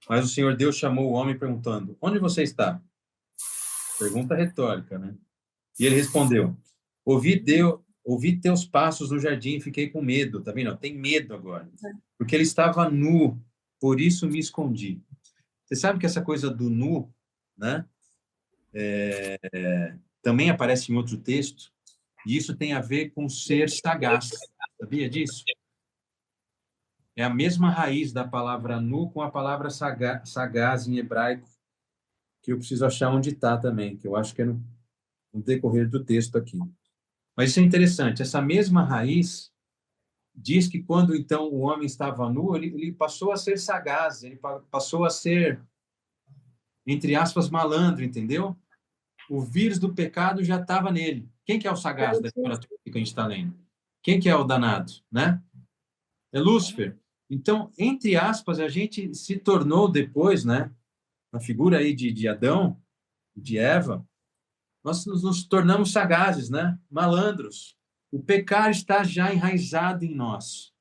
Mas o Senhor Deus chamou o homem perguntando: onde você está? Pergunta retórica, né? E ele respondeu: ouvi teus passos no jardim e fiquei com medo. Tá vendo? Tem medo agora. Porque ele estava nu, por isso me escondi. Você sabe que essa coisa do nu, né? Também aparece em outro texto, e isso tem a ver com ser sagaz. Sabia disso? É a mesma raiz da palavra nu com a palavra sagaz em hebraico, que eu preciso achar onde está também, que eu acho que é no decorrer do texto aqui. Mas isso é interessante. Essa mesma raiz diz que quando, então, o homem estava nu, ele passou a ser sagaz, ele passou a ser, entre aspas, malandro, entendeu? O vírus do pecado já estava nele. Quem que é o sagaz da história que a gente está lendo? Quem que é o danado, né? É Lúcifer. Então, entre aspas, a gente se tornou depois, né? Na figura aí de Adão, de Eva, nós nos tornamos sagazes, né? Malandros. O pecado está já enraizado em nós.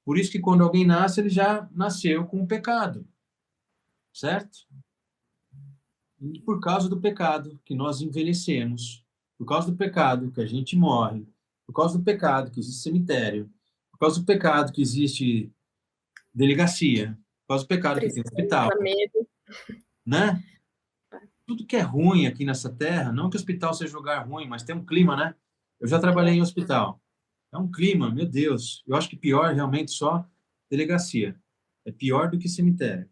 Por isso que quando alguém nasce, ele já nasceu com o pecado. Certo? E por causa do pecado que nós envelhecemos, por causa do pecado que a gente morre, por causa do pecado que existe cemitério, por causa do pecado que existe delegacia, por causa do pecado que tem hospital, né? Tudo que é ruim aqui nessa terra, não que o hospital seja um lugar ruim, mas tem um clima, né? Eu já trabalhei em hospital. É um clima, meu Deus. Eu acho que pior realmente só delegacia. É pior do que cemitério.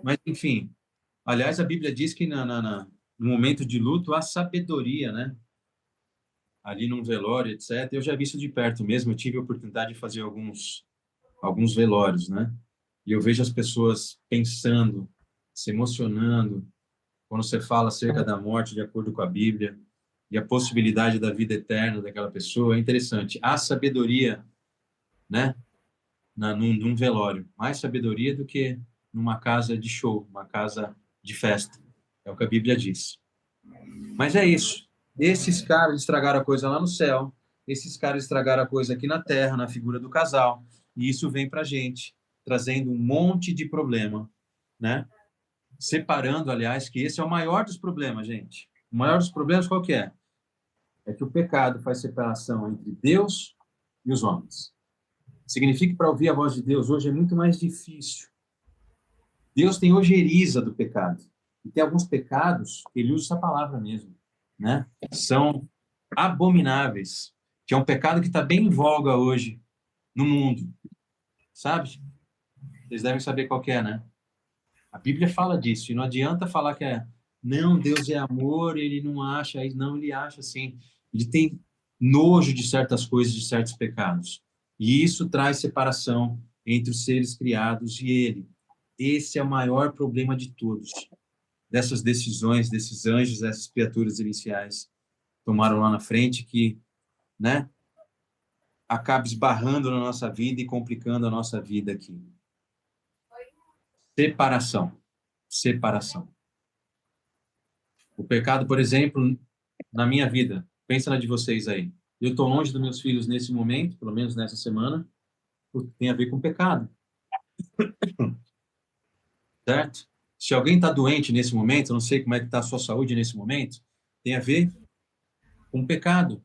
Mas, enfim. Aliás, a Bíblia diz que no momento de luto há sabedoria, né? Ali num velório, etc. Eu já vi isso de perto mesmo. Eu tive a oportunidade de fazer alguns velórios, né? E eu vejo as pessoas pensando, se emocionando, quando você fala acerca da morte, de acordo com a Bíblia, e a possibilidade da vida eterna daquela pessoa. É interessante. Há sabedoria, né? Num velório. Mais sabedoria do que numa casa de show, uma casa de festa. É o que a Bíblia diz. Mas é isso. Esses caras estragaram a coisa lá no céu. Esses caras estragaram a coisa aqui na terra, na figura do casal. E isso vem pra gente, trazendo um monte de problema, né? Separando, aliás, que esse é o maior dos problemas, gente. O maior dos problemas qual que é? É que o pecado faz separação entre Deus e os homens. Significa que para ouvir a voz de Deus hoje é muito mais difícil. Deus tem ojeriza do pecado. E tem alguns pecados, ele usa essa palavra mesmo, né? São abomináveis, que é um pecado que está bem em voga hoje no mundo, sabe? Vocês devem saber qual que é, né? A Bíblia fala disso, e não adianta falar que não, Deus é amor, ele não acha isso, não, ele acha assim. Ele tem nojo de certas coisas, de certos pecados. E isso traz separação entre os seres criados e ele. Esse é o maior problema de todos. Dessas decisões, desses anjos, dessas criaturas iniciais tomaram lá na frente, que, né, acaba esbarrando na nossa vida e complicando a nossa vida aqui. Separação. Separação. O pecado, por exemplo, na minha vida, pensa na de vocês aí. Eu estou longe dos meus filhos nesse momento, pelo menos nessa semana, porque tem a ver com pecado. Certo? Se alguém está doente nesse momento, eu não sei como é que está a sua saúde nesse momento, tem a ver com pecado.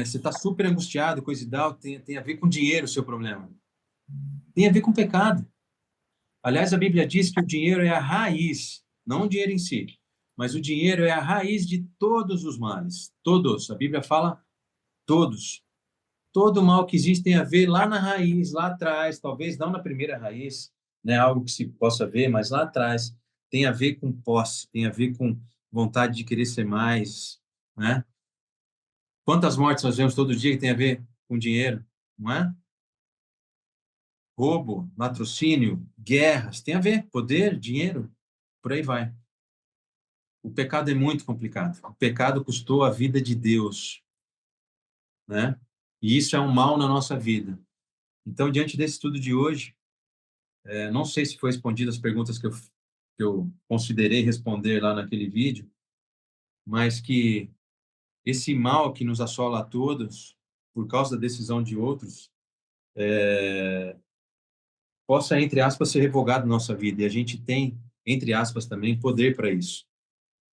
Você está super angustiado, coisa e tal, tem a ver com dinheiro o seu problema. Tem a ver com pecado. Aliás, a Bíblia diz que o dinheiro é a raiz, não o dinheiro em si, mas o dinheiro é a raiz de todos os males. Todos. A Bíblia fala todos. Todo mal que existe tem a ver lá na raiz, lá atrás, talvez não na primeira raiz, né, algo que se possa ver, mas lá atrás tem a ver com posse, tem a ver com vontade de querer ser mais, né? Quantas mortes nós vemos todo dia que tem a ver com dinheiro, não é? Roubo, latrocínio, guerras, tem a ver, poder, dinheiro, por aí vai. O pecado é muito complicado. O pecado custou a vida de Deus, né? E isso é um mal na nossa vida. Então, diante desse estudo de hoje, não sei se foi respondido as perguntas que eu que eu considerei responder lá naquele vídeo, mas que esse mal que nos assola a todos, por causa da decisão de outros, possa, entre aspas, ser revogado na nossa vida. E a gente tem, entre aspas, também poder para isso.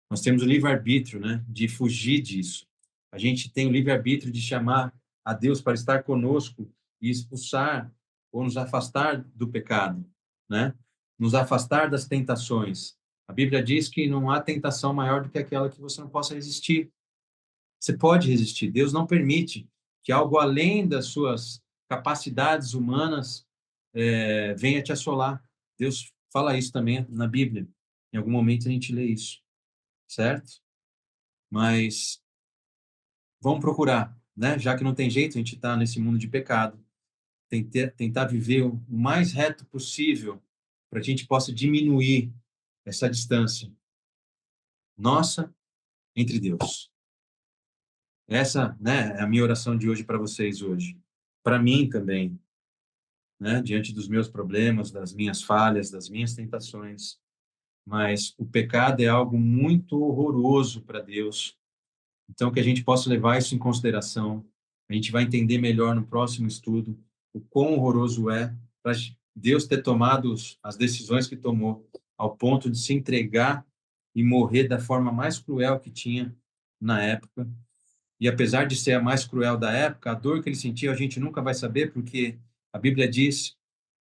Nós temos o livre-arbítrio, né, de fugir disso. A gente tem o livre-arbítrio de chamar a Deus para estar conosco e expulsar ou nos afastar do pecado, né? Nos afastar das tentações. A Bíblia diz que não há tentação maior do que aquela que você não possa resistir. Você pode resistir. Deus não permite que algo além das suas capacidades humanas venha te assolar. Deus fala isso também na Bíblia. Em algum momento a gente lê isso, certo? Mas vamos procurar, né? Já que não tem jeito, a gente está nesse mundo de pecado, tentar viver o mais reto possível para que a gente possa diminuir essa distância nossa entre Deus. Essa, né, é a minha oração de hoje para vocês hoje. Para mim também, né, diante dos meus problemas, das minhas falhas, das minhas tentações. Mas o pecado é algo muito horroroso para Deus. Então, que a gente possa levar isso em consideração. A gente vai entender melhor no próximo estudo o quão horroroso é para Deus ter tomado as decisões que tomou, ao ponto de se entregar e morrer da forma mais cruel que tinha na época. E apesar de ser a mais cruel da época, a dor que ele sentia a gente nunca vai saber, porque a Bíblia diz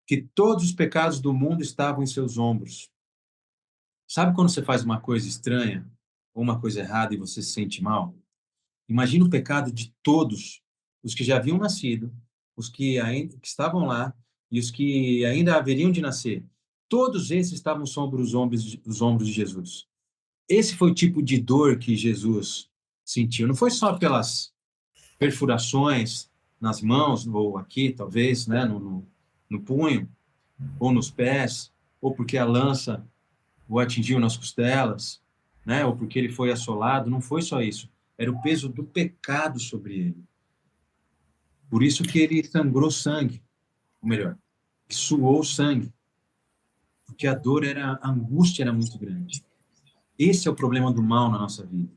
que todos os pecados do mundo estavam em seus ombros. Sabe quando você faz uma coisa estranha ou uma coisa errada e você se sente mal? Imagina o pecado de todos os que já haviam nascido, os que ainda que estavam lá e os que ainda haveriam de nascer. Todos esses estavam sobre os ombros de Jesus. Esse foi o tipo de dor que Jesus sentiu. Não foi só pelas perfurações nas mãos, ou aqui, talvez, né, no punho, ou nos pés, ou porque a lança o atingiu nas costelas, né, ou porque ele foi assolado. Não foi só isso. Era o peso do pecado sobre ele. Por isso que ele sangrou sangue, ou melhor, suou sangue, porque a dor a angústia era muito grande. Esse é o problema do mal na nossa vida.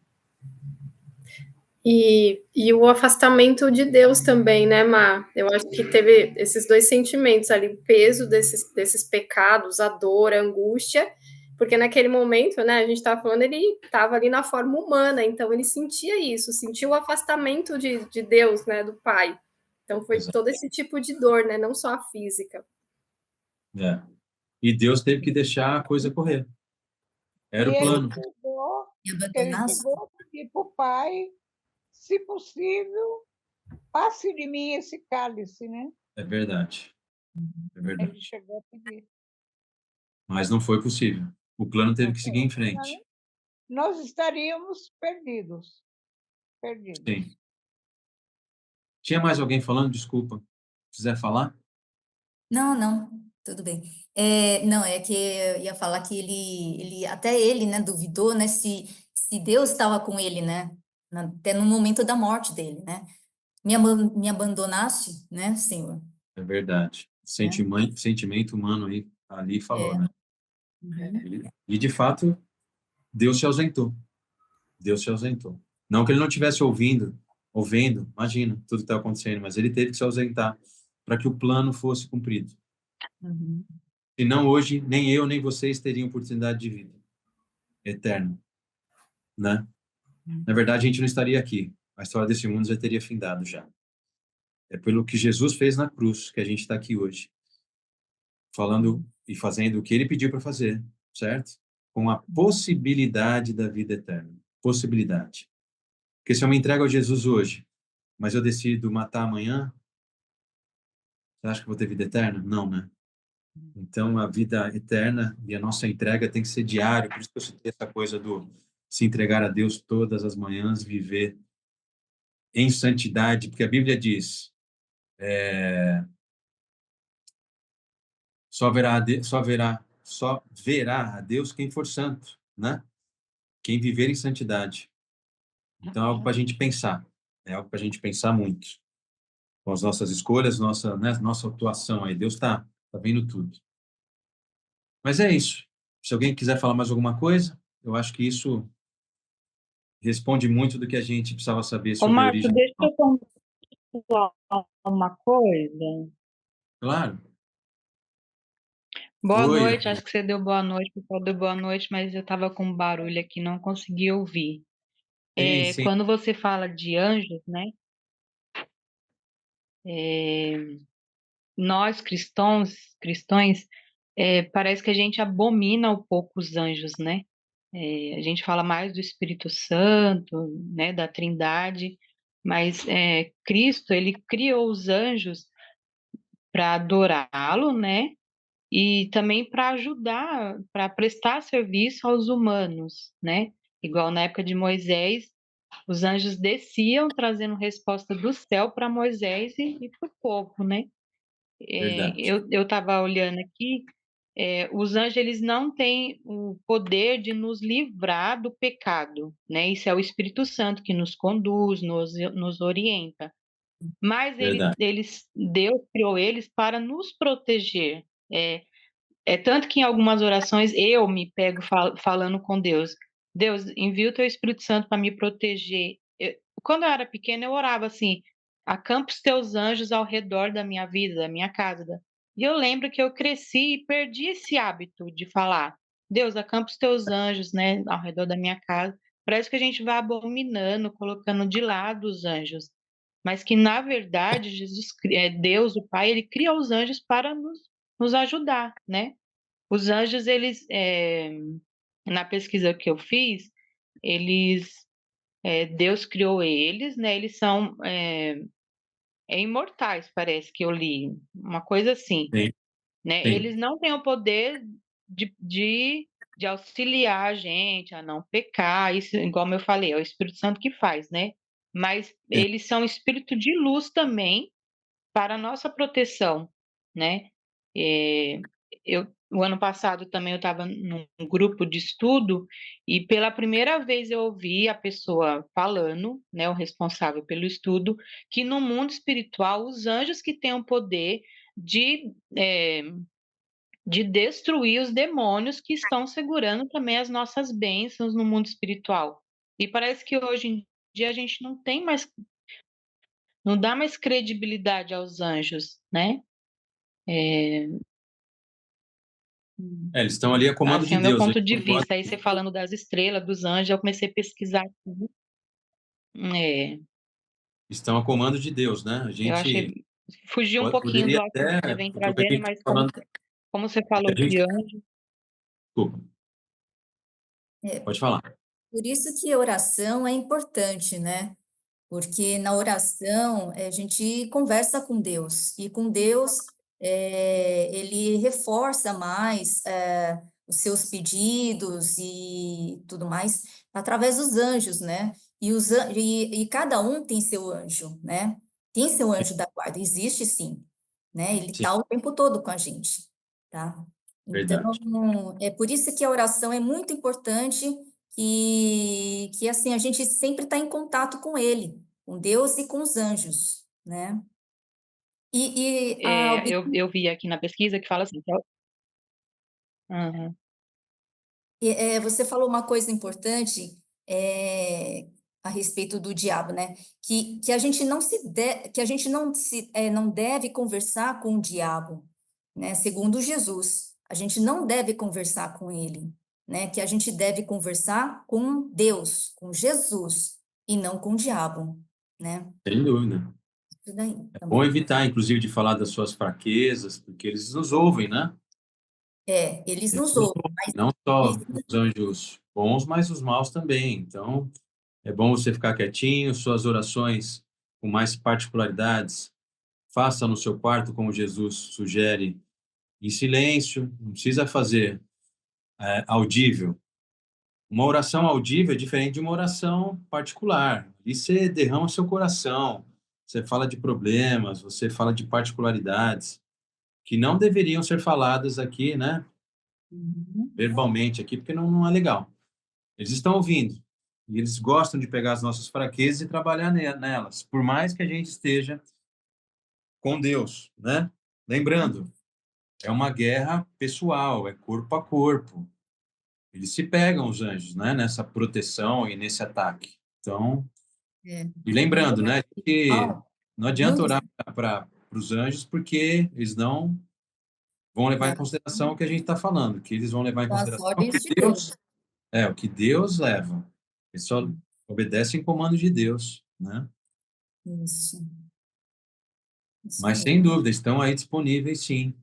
E o afastamento de Deus também, né, Mar? Eu acho que teve esses dois sentimentos ali, o peso desses pecados, a dor, a angústia, porque naquele momento, né, a gente estava falando, ele estava ali na forma humana, então ele sentia isso, sentia o afastamento de Deus, né, do Pai. Então foi
Exato.
todo esse tipo de dor, né, não só a física.
É. E Deus teve que deixar a coisa correr. Era o plano.
E
Ele
abandonar
chegou a pedir para o Pai, se possível, passe de mim esse cálice, né?
É verdade. É verdade.
Ele chegou a pedir.
Mas não foi possível. O plano teve que seguir em frente.
Nós estaríamos perdidos. Perdidos.
Sim. Tinha mais alguém falando? Desculpa. Quiser falar?
Não, tudo bem. Não, é que eu ia falar que até ele, né, duvidou, né, se Deus estava com ele, né, até no momento da morte dele, né? Me abandonaste, né, Senhor?
É verdade. Sentimento humano aí, ali falou,
É.
né?
Uhum.
E, de fato, Deus se ausentou. Deus se ausentou. Não que ele não estivesse ouvendo, imagina, tudo que está acontecendo, mas ele teve que se ausentar para que o plano fosse cumprido.
Uhum.
Senão hoje, nem eu, nem vocês teriam oportunidade de vida eterna, né? Na verdade, a gente não estaria aqui. A história desse mundo já teria findado já. É pelo que Jesus fez na cruz que a gente está aqui hoje, falando e fazendo o que ele pediu para fazer, certo? Com a possibilidade da vida eterna. Possibilidade. Porque se eu me entrego a Jesus hoje, mas eu decido matar amanhã, você acha que eu vou ter vida eterna? Não, né? Então, a vida eterna e a nossa entrega tem que ser diária. Por isso que eu citei essa coisa do se entregar a Deus todas as manhãs, viver em santidade, porque a Bíblia diz, só verá a Deus quem for santo, né? Quem viver em santidade. Então, é algo para a gente pensar. É algo para a gente pensar muito. Com as nossas escolhas, nossa atuação aí. Deus está vendo tudo. Mas é isso. Se alguém quiser falar mais alguma coisa, eu acho que isso responde muito do que a gente precisava saber
Ô,
sobre a
Márcio,
origem do
deixa
mal.
eu pontuar uma coisa.
Claro.
Boa
Oi.
noite, acho que você deu boa noite, o pessoal deu boa noite, mas eu estava com barulho aqui, não consegui ouvir.
Sim, sim.
Quando você fala de anjos, né? Nós cristãos, parece que a gente abomina um pouco os anjos, né? A gente fala mais do Espírito Santo, né? Da Trindade, mas Cristo, ele criou os anjos para adorá-lo, né? E também para ajudar, para prestar serviço aos humanos, né? Igual na época de Moisés, os anjos desciam trazendo resposta do céu para Moisés e para o povo, né?
Verdade.
Eu estava olhando aqui, os anjos eles não têm o poder de nos livrar do pecado, né? Isso é o Espírito Santo que nos conduz, nos orienta. Mas
Verdade.
Deus criou eles para nos proteger. Tanto que em algumas orações eu me pego falando com Deus. Deus, envia o teu Espírito Santo para me proteger. Quando eu era pequena, eu orava assim: acampa os teus anjos ao redor da minha vida, da minha casa. E eu lembro que eu cresci e perdi esse hábito de falar: Deus, acampa os teus anjos, né, ao redor da minha casa. Parece que a gente vai abominando, colocando de lado os anjos. Mas que, na verdade, Deus, o Pai, ele cria os anjos para nos ajudar, né? Os anjos, na pesquisa que eu fiz, Deus criou eles, né? Eles são imortais, parece que eu li, uma coisa assim,
Sim,
né?
sim.
Eles não têm o poder de auxiliar a gente a não pecar, isso, igual eu falei, é o Espírito Santo que faz, né? Mas
Sim.
eles são espírito de luz também para a nossa proteção, né? O ano passado também eu estava num grupo de estudo e pela primeira vez eu ouvi a pessoa falando, né, o responsável pelo estudo, que no mundo espiritual os anjos que têm o poder de, é, de destruir os demônios que estão segurando também as nossas bênçãos no mundo espiritual. E parece que hoje em dia a gente não dá mais credibilidade aos anjos, né?
Eles estão ali a comando
Assim,
de
é o meu
Deus.
ponto de vista. Aí você falando das estrelas, dos anjos, eu comecei a pesquisar aqui. É,
Estão a comando de Deus, né? A
eu
gente
achei. Fugiu um pouquinho
poderia
do assunto que você
até,
vem
porque o que a
trazendo,
gente
mas
está falando,
como você
o que
falou
a gente,
de anjo,
desculpa,
É,
pode falar.
por isso que a oração é importante, né? Porque na oração a gente conversa com Deus, e com Deus ele reforça mais os seus pedidos e tudo mais através dos anjos, né? E cada um tem seu anjo, né? Tem seu anjo da guarda, existe sim, né? Ele
Sim,
está o tempo todo com a gente, tá? Então,
verdade.
é por isso que a oração é muito importante, que assim, a gente sempre está em contato com ele, com Deus e com os anjos, né?
eu vi aqui na pesquisa que fala assim. Aham.
Você falou uma coisa importante a respeito do diabo, né? Que a gente que a gente não deve conversar com o diabo, né? Segundo Jesus, a gente não deve conversar com ele, né? Que a gente deve conversar com Deus, com Jesus, e não com o diabo, né?
Sem dúvida.
Isso daí
É bom
também.
evitar, inclusive, de falar das suas fraquezas, porque eles nos ouvem, né?
Eles
Eles
nos
nos
ouvem,
ouvem,
mas
não só os anjos bons, mas os maus também. Então, é bom você ficar quietinho, suas orações com mais particularidades, faça no seu quarto, como Jesus sugere, em silêncio, não precisa fazer audível. Uma oração audível é diferente de uma oração particular. E você derrama seu coração, você fala de problemas, você fala de particularidades que não deveriam ser faladas aqui, né,
Uhum.
verbalmente aqui, porque não é legal. Eles estão ouvindo e eles gostam de pegar as nossas fraquezas e trabalhar nelas, por mais que a gente esteja com Deus, né? Lembrando, é uma guerra pessoal, é corpo a corpo. eles se pegam, os anjos, né? Nessa proteção e nesse ataque. Então, e lembrando, né? Que não adianta orar para os anjos, porque eles não vão levar em consideração o que a gente está falando, que eles vão levar em
São as
consideração
ordens de Deus.
o que Deus leva. Eles só obedecem comando de Deus, né?
Isso. Isso
Mas, sem
mesmo.
dúvida, estão aí disponíveis, sim.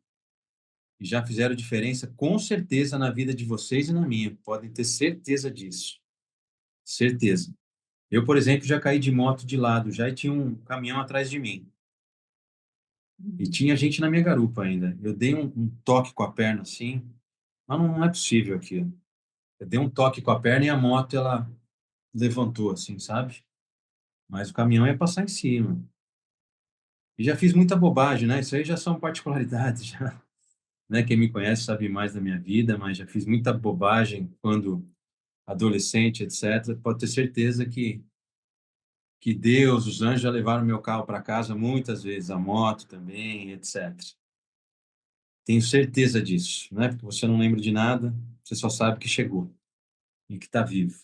E já fizeram diferença, com certeza, na vida de vocês e na minha. Podem ter certeza disso. Certeza. Eu, por exemplo, já caí de moto de lado, já e tinha um caminhão atrás de mim. E tinha gente na minha garupa ainda. Eu dei um toque com a perna, assim, mas não é possível aquilo. Eu dei um toque com a perna e a moto, ela levantou, assim, sabe? Mas o caminhão ia passar em cima. E já fiz muita bobagem, né? Isso aí já são particularidades, já. Né? Quem me conhece sabe mais da minha vida, mas já fiz muita bobagem quando adolescente, etc. Pode ter certeza que Deus, os anjos já levaram meu carro para casa muitas vezes, a moto também, etc. Tenho certeza disso, né? Porque você não lembra de nada, você só sabe que chegou e que está vivo.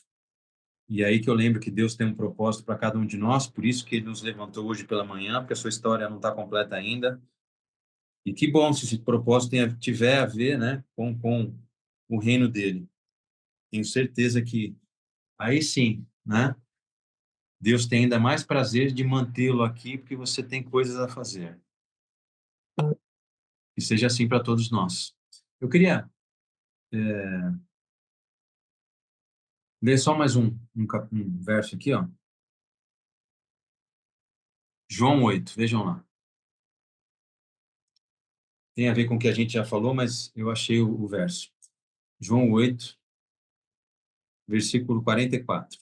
E aí que eu lembro que Deus tem um propósito para cada um de nós, por isso que Ele nos levantou hoje pela manhã, porque a sua história não está completa ainda. E que bom se esse propósito tiver a ver, né, com o reino dele. Tenho certeza que aí sim, né, Deus tem ainda mais prazer de mantê-lo aqui, porque você tem coisas a fazer. Que seja assim para todos nós. Eu queria ler só mais um verso aqui, ó. João 8, vejam lá. Tem a ver com o que a gente já falou, mas eu achei o verso. João 8, versículo 44.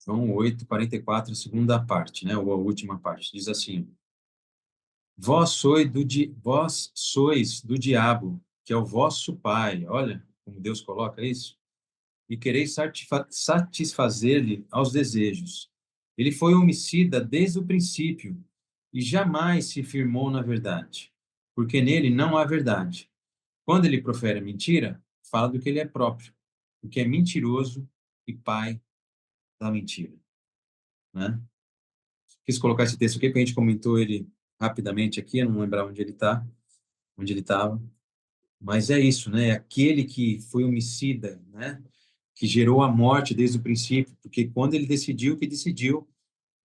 João 8, 44, a segunda parte, né, ou a última parte. Diz assim: vós sois do diabo, que é o vosso pai. Olha como Deus coloca isso. E quereis satisfazer-lhe aos desejos. Ele foi homicida desde o princípio e jamais se firmou na verdade, porque nele não há verdade. Quando ele profere a mentira, fala do que ele é próprio, porque é mentiroso e pai da mentira, né? Quis colocar esse texto aqui porque a gente comentou ele rapidamente aqui, eu não lembrar onde ele está, onde ele estava. Mas é isso, né? É aquele que foi homicida, né? Que gerou a morte desde o princípio, porque quando ele decidiu o que decidiu,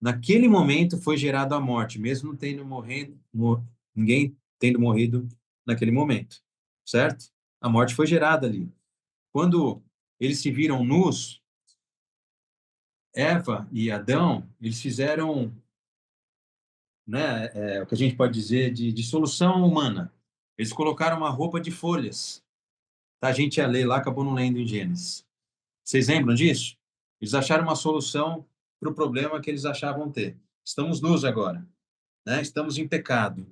naquele momento foi gerado a morte, mesmo não tendo ninguém tendo morrido naquele momento, certo? A morte foi gerada ali. Quando eles se viram nus, Eva e Adão, eles fizeram, né, o que a gente pode dizer de solução humana. Eles colocaram uma roupa de folhas. Tá, a gente ia ler lá, acabou não lendo em Gênesis. Vocês lembram disso? Eles acharam uma solução para o problema que eles achavam ter. Estamos nus agora, né? Estamos em pecado.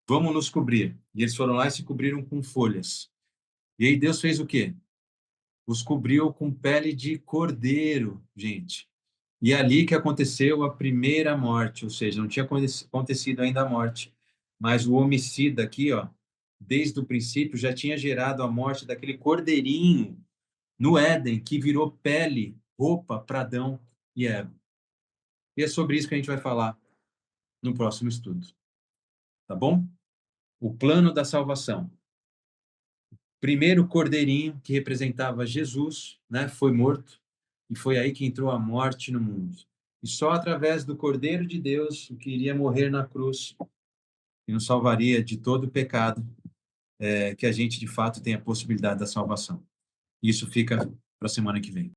Vamos nos cobrir. E eles foram lá e se cobriram com folhas. E aí Deus fez o quê? Os cobriu com pele de cordeiro, gente. E é ali que aconteceu a primeira morte, ou seja, não tinha acontecido ainda a morte, mas o homicida aqui, ó, desde o princípio já tinha gerado a morte daquele cordeirinho no Éden, que virou pele, roupa para Adão e Eva. E é sobre isso que a gente vai falar no próximo estudo. Tá bom? O plano da salvação. Primeiro cordeirinho, que representava Jesus, né, foi morto, e foi aí que entrou a morte no mundo. E só através do Cordeiro de Deus, que iria morrer na cruz, que nos salvaria de todo o pecado, que a gente, de fato, tem a possibilidade da salvação. Isso fica para a semana que vem.